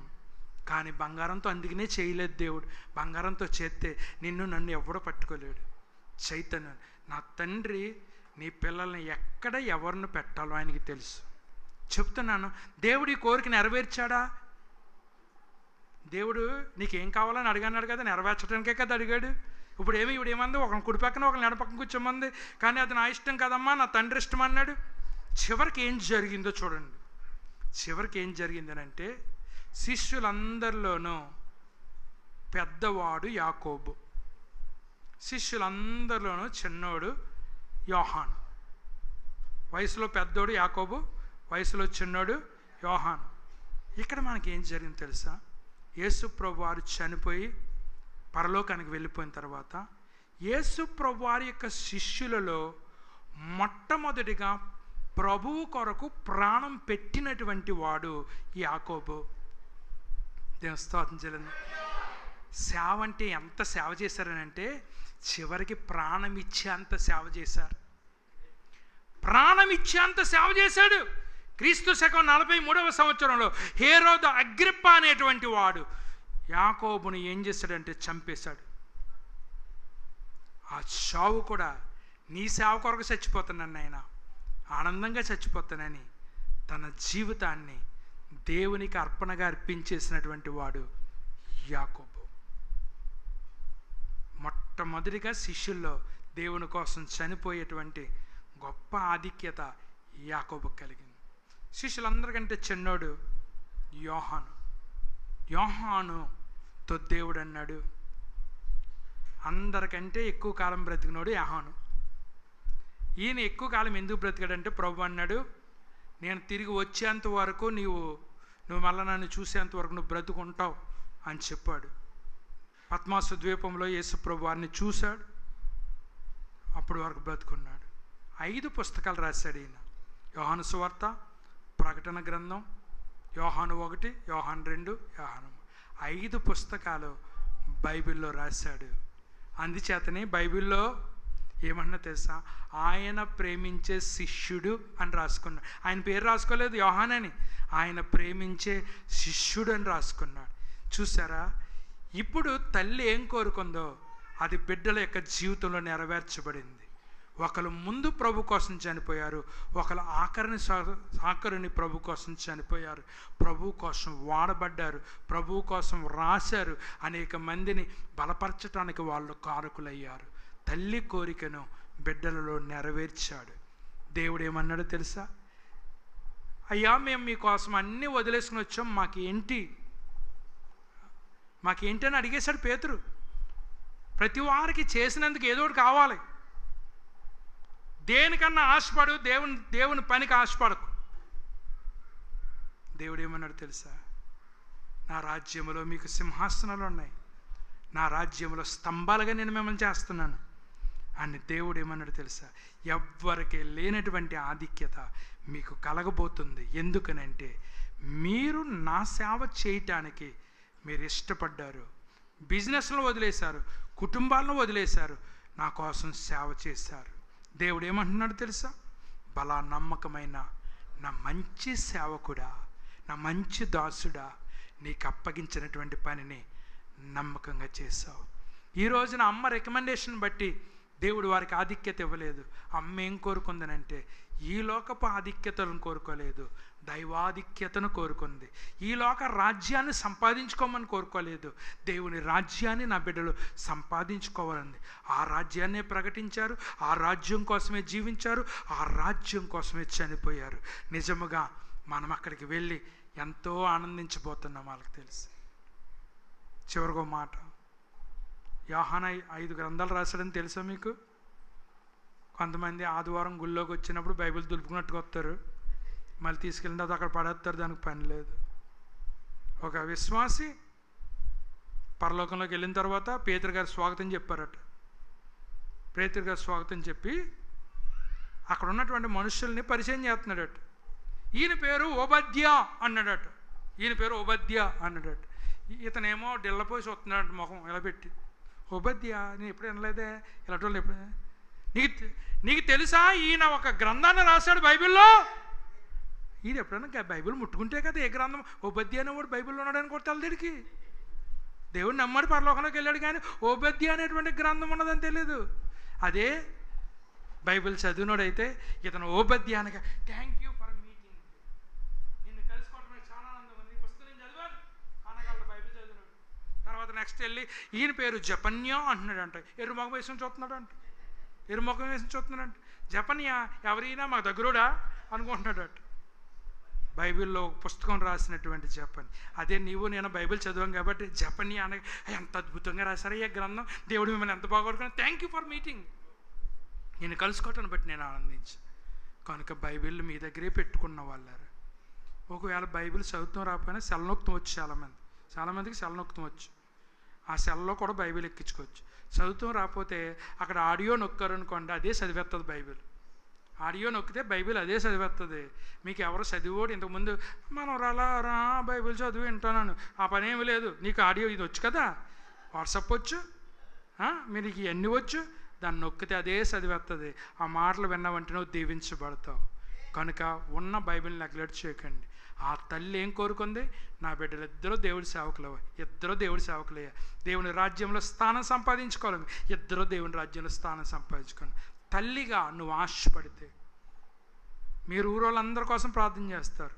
కానీ బంగారంతో అందుకనే చేయలేదు దేవుడు. బంగారంతో చేస్తే నిన్ను నన్ను ఎవడో పట్టుకోలేడు. చైతన్యం. నా తండ్రి నీ పిల్లల్ని ఎక్కడ ఎవరిని పెట్టాలో ఆయనకి తెలుసు. చెప్తున్నాను, దేవుడు ఈ కోరిక నెరవేర్చాడా? దేవుడు నీకేం కావాలని అడిగాడు కదా, నెరవేర్చడానికే కదా అడిగాడు. ఇప్పుడు ఇప్పుడు ఏమంది? ఒకరిని కుడి పక్కన ఒకరిని ఎడ పక్కన కూర్చోమంది, కానీ అది నా ఇష్టం కదమ్మా, నా తండ్రి ఇష్టం అన్నాడు. చివరికి ఏం జరిగిందో చూడండి. చివరికి ఏం జరిగిందనంటే, శిష్యులందరిలోనూ పెద్దవాడు యాకోబు, శిష్యులందరిలోనూ చిన్నోడు యోహాను. వయసులో పెద్దోడు యాకోబు, వయసులో చిన్నోడు యోహాను. ఇక్కడ మనకి ఏం జరిగింది తెలుసా? యేసు ప్రభు వారు చనిపోయి పరలోకానికి వెళ్ళిపోయిన తర్వాత యేసు ప్రభు వారి యొక్క శిష్యులలో మొట్టమొదటిగా ప్రభువు కొరకు ప్రాణం పెట్టినటువంటి వాడు యాకోబు. దేవుని స్తోత్రం చెల్లింది. సేవ అంటే ఎంత సేవ చేశారనంటే, చివరికి ప్రాణం ఇచ్చేంత సేవ చేశారు. ప్రాణం ఇచ్చేంత సేవ చేశాడు. క్రీస్తు శకం 43వ సంవత్సరంలో హేరోదు అగ్రిప్ప అనేటువంటి వాడు యాకోబుని ఏం చేశాడంటే చంపేశాడు. ఆ చావు కూడా నీ సేవ కొరకు చచ్చిపోతున్నాను నాయన, ఆనందంగా చచ్చిపోతానని తన జీవితాన్ని దేవునికి అర్పణగా అర్పించేసినటువంటి వాడు యాకోబు. మొట్టమొదటిగా శిష్యుల్లో దేవుని కోసం చనిపోయేటువంటి గొప్ప ఆధిక్యత యాకోబు కలిగింది. శిష్యులందరికంటే చిన్నోడు యోహాను. యోహానుతో దేవుడు అన్నాడు, అందరికంటే ఎక్కువ కాలం బ్రతికినోడు యోహాను. ఈయన ఎక్కువ కాలం ఎందుకు బ్రతికాడంటే, ప్రభు అన్నాడు, నేను తిరిగి వచ్చేంత వరకు నువ్వు మళ్ళీ నన్ను చూసేంత వరకు నువ్వు బ్రతుకుంటావు అని చెప్పాడు. పద్మాసు ద్వీపంలో యేసు ప్రభు వారిని చూశాడు, అప్పుడు వరకు బ్రతుకున్నాడు. 5 పుస్తకాలు రాశాడు ఈయన. యోహాను సువార్త, ప్రకటన గ్రంథం, యోహాను 1, యోహాను 2, యోహాను 5 పుస్తకాలు బైబిల్లో రాశాడు. అందుచేతనే బైబిల్లో ఏమన్నా తెలుసా, ఆయన ప్రేమించే శిష్యుడు అని రాసుకున్నాడు. ఆయన పేరు రాసుకోలేదు యోహాన్ అని, ఆయన ప్రేమించే శిష్యుడు అని రాసుకున్నాడు. చూసారా, ఇప్పుడు తల్లి ఏం కోరుకుందో అది బిడ్డల యొక్క జీవితంలో నెరవేర్చబడింది. ఒకరు ముందు ప్రభు కోసం చనిపోయారు, ఒకరు ఆఖరిని ప్రభు కోసం చనిపోయారు, ప్రభు కోసం వాడబడ్డారు, ప్రభు కోసం రాశారు, అనేక మందిని బలపరచడానికి వాళ్ళు కారకులయ్యారు. తల్లి కోరికను బిడ్డలలో నెరవేర్చాడు. దేవుడు ఏమన్నాడో తెలుసా, అయ్యా మేము మీకోసం అన్నీ వదిలేసుకుని వచ్చాం, మాకేంటి అని అడిగేశాడు పేతురు. ప్రతి వారికి చేసినందుకు ఏదో ఒకటి కావాలి. దేనికన్నా ఆశపడు, దేవుని పనికి ఆశపడకు. దేవుడు ఏమన్నాడు తెలుసా, నా రాజ్యంలో మీకు సింహాసనాలు ఉన్నాయి, నా రాజ్యంలో స్తంభాలుగా నేను మిమ్మల్ని చేస్తున్నాను అని దేవుడు ఏమన్నాడు తెలుసా, ఎవ్వరికి లేనటువంటి ఆధిక్యత మీకు కలగబోతుంది. ఎందుకనంటే మీరు నా సేవ చేయటానికి మీరు ఇష్టపడ్డారు, బిజినెస్లను వదిలేశారు, కుటుంబాలను వదిలేశారు, నా కోసం సేవ చేశారు. దేవుడు ఏమంటున్నాడు తెలుసా, బలా నమ్మకమైన నా మంచి సేవకుడా, నా మంచి దాసుడా, నీకు అప్పగించినటువంటి పనిని నమ్మకంగా చేశావు. ఈ రోజున అమ్మ రికమెండేషన్ బట్టి దేవుడు వారికి ఆధిక్యత ఇవ్వలేదు. అమ్మ ఏం కోరుకుందనంటే ఈ లోకపు ఆధిక్యతలను కోరుకోలేదు, దైవాధిక్యతను కోరుకుంది. ఈ లోక రాజ్యాన్ని సంపాదించుకోమని కోరుకోలేదు, దేవుని రాజ్యాన్ని నా బిడ్డలు సంపాదించుకోవాలంది. ఆ రాజ్యాన్నే ప్రకటించారు, ఆ రాజ్యం కోసమే జీవించారు, ఆ రాజ్యం కోసమే చనిపోయారు. నిజముగా మనం అక్కడికి వెళ్ళి ఎంతో ఆనందించబోతున్నాం, వాళ్ళకి తెలుసు. చివరిగో మాట, యోహాను 5 గ్రంథాలు రాశాడని తెలుసా మీకు? కొంతమంది ఆదివారం గుళ్ళోకి వచ్చినప్పుడు బైబిల్ దులుపుకున్నట్టుగా వస్తారు, మళ్ళీ తీసుకెళ్ళిన తర్వాత అక్కడ పడేస్తారు, దానికి పని లేదు. ఒక విశ్వాసి పరలోకంలోకి వెళ్ళిన తర్వాత పేతురు గారు స్వాగతం చెప్పారట. పేతురు గారు స్వాగతం చెప్పి అక్కడ ఉన్నటువంటి మనుషుల్ని పరిచయం చేస్తున్నాడట. ఈయన పేరు ఓబద్యా అన్నాడట, ఈయన పేరు ఓబద్యా అన్నాడట. ఇతనేమో డిల్లపోయి చూస్తున్నాడు ముఖం ఇలా పెట్టి, ఓబద్యా నేను ఎప్పుడు వినలేదే, ఇలాంటి వాళ్ళు ఎప్పుడు, నీకు తెలుసా ఈయన ఒక గ్రంథాన్ని రాశాడు బైబిల్లో. ఈయన ఎప్పుడైనా బైబిల్ ముట్టుకుంటే కదా ఏ గ్రంథం, ఓబద్యా అనేవాడు బైబిల్లో ఉన్నాడని కొట్టాలి దీనికి. దేవుడు నమ్మాడు, పరలోకంలోకి వెళ్ళాడు, కానీ ఓబద్యా అనేటువంటి గ్రంథం ఉన్నదని తెలియదు. అదే బైబిల్ చదివినోడైతే ఇతను ఓబద్యా అనగా థ్యాంక్ యూ ఫర్ మీటింగ్, నిన్ను కలుసుకోవడం చాలా ఆనందం ఉంది, పుస్తకం చదివాను అనగలడు బైబిల్ చదివినాడు. తర్వాత నెక్స్ట్ వెళ్ళి ఈయన పేరు జపన్యా అంటున్నాడు అంట, ఎరుముఖం వేసుకొని చూస్తున్నాడు అంట, ఎరుముఖం వేసుకొని చూస్తున్నాడు అంట. జపన్యా ఎవరైనా మాకు దగ్గరుడా అనుకుంటున్నాడు అట. బైబిల్లో ఒక పుస్తకం రాసినటువంటి జపని, అదే నీవు నేను బైబిల్ చదివాం కాబట్టి జపని అనగా ఎంత అద్భుతంగా రాశారు ఈ గ్రంథం, దేవుడు మిమ్మల్ని ఎంత బాగోడుకున్నా, థ్యాంక్ యూ ఫర్ మీటింగ్, నేను కలుసుకోవటాన్ని బట్టి నేను ఆనందించాను. కనుక బైబిల్ మీ దగ్గరే పెట్టుకున్న వాళ్ళారు. ఒకవేళ బైబిల్ చదువుతాం రాకపోయినా సెలనొక్తం వచ్చు, చాలామందికి సెలనొక్తం వచ్చు, ఆ సెల్లో కూడా బైబిల్ ఎక్కించుకోవచ్చు. చదువుతాం రాకపోతే అక్కడ ఆడియో నొక్కారనుకోండి, అదే చదివేస్తుంది బైబిల్. ఆడియో నొక్కితే బైబిల్ అదే చదివేస్తుంది. మీకు ఎవరు చదివోడు ఇంతకుముందు మనం రా బైబిల్ చదివి వింటాను, ఆ పని ఏమి లేదు. నీకు ఆడియో ఇది వచ్చు కదా, వాట్సాప్ వచ్చు, మీకు ఇవన్నీ వచ్చు, దాన్ని నొక్కితే అదే చదివేస్తుంది. ఆ మాటలు విన్నావంటే నువ్వు దీవించబడతావు. కనుక ఉన్న బైబిల్ నెగ్లెక్ట్ చేయకండి. ఆ తల్లి ఏం కోరుకుంది, నా బిడ్డలు ఇద్దరు దేవుడి సేవకులయ్యా, దేవుని రాజ్యంలో స్థానం సంపాదించుకోవాలి, ఇద్దరు దేవుని రాజ్యంలో స్థానం సంపాదించుకోండి. తల్లిగా నువ్వు ఆశపడితే, మీరు ఊరోళ్ళందరి కోసం ప్రార్థన చేస్తారు,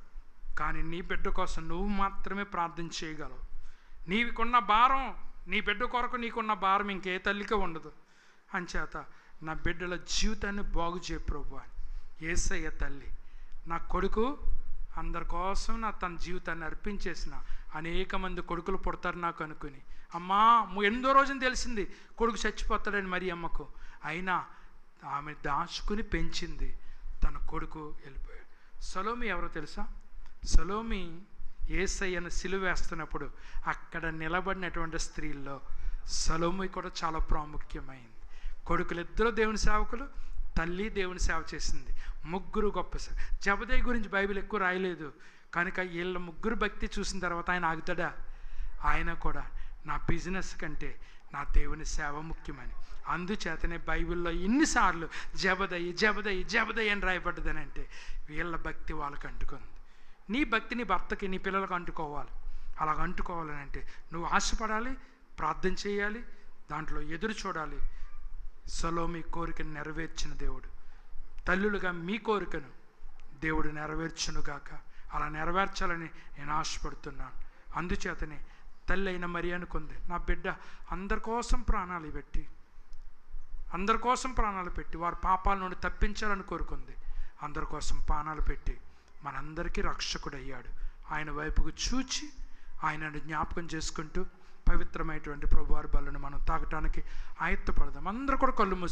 కానీ నీ బిడ్డ కోసం నువ్వు మాత్రమే ప్రార్థన చేయగలవు. నీకున్న భారం, నీ బిడ్డ కొరకు నీకున్న భారం ఇంకే తల్లికే ఉండదు. అంచేత నా బిడ్డల జీవితాన్ని బాగు చేయ ప్రభు అని యేసయ్య తల్లి, నా కొడుకు అందరి కోసం తన జీవితాన్ని అర్పించేసిన అనేక మంది కొడుకులు పుడతారు నాకు అనుకుని, అమ్మా ఎనిమిదో రోజున తెలిసింది కొడుకు చచ్చిపోతాడని మరి అమ్మకు, అయినా ఆమె దాచుకుని పెంచింది, తన కొడుకు వెళ్ళిపోయాడు. సలోమి ఎవరో తెలుసా? సలోమి యేసయ్యను సిలువ వేస్తున్నప్పుడు అక్కడ నిలబడినటువంటి స్త్రీల్లో సలోమి కూడా చాలా ప్రాముఖ్యమైంది. కొడుకులు ఇద్దరు దేవుని సేవకులు, తల్లి దేవుని సేవ చేసింది. ముగ్గురు గొప్ప జబదయి గురించి బైబిల్ ఎక్కువ రాయలేదు కనుక వీళ్ళ ముగ్గురు భక్తి చూసిన తర్వాత ఆయన ఆగుతాడా? ఆయన కూడా నా బిజినెస్ కంటే నా దేవుని సేవ ముఖ్యమని. అందుచేతనే బైబిల్లో ఎన్నిసార్లు జబదయి జబదయి జబదయి అని రాయబడ్డదని అంటే వీళ్ళ భక్తి వాళ్ళకి అంటుకుంది. నీ భక్తి నీ భర్తకి నీ పిల్లలకు అంటుకోవాలి. అలాగ అంటుకోవాలని అంటే నువ్వు ఆశపడాలి, ప్రార్థన చేయాలి, దాంట్లో ఎదురు చూడాలి. సొలొమోను కోరికను నెరవేర్చిన దేవుడు తల్లులుగా మీ కోరికను దేవుడు నెరవేర్చునుగాక. అలా నెరవేర్చాలని నేను ఆశపడుతున్నాను. అందుచేతనే తల్లి అయిన మరి అనుకుంది, నా బిడ్డ అందరి కోసం ప్రాణాలు పెట్టి వారి పాపాల నుండి తప్పించాలని కోరుకుంది. అందరి కోసం ప్రాణాలు పెట్టి మనందరికీ రక్షకుడయ్యాడు. ఆయన వైపుకు చూచి ఆయనను జ్ఞాపకం చేసుకుంటూ పవిత్రమైనటువంటి ప్రభువారి బలను మనం తాగటానికి ఆయత్తపడదాం. అందరూ కూడా కళ్ళు మూసుకుంటాం.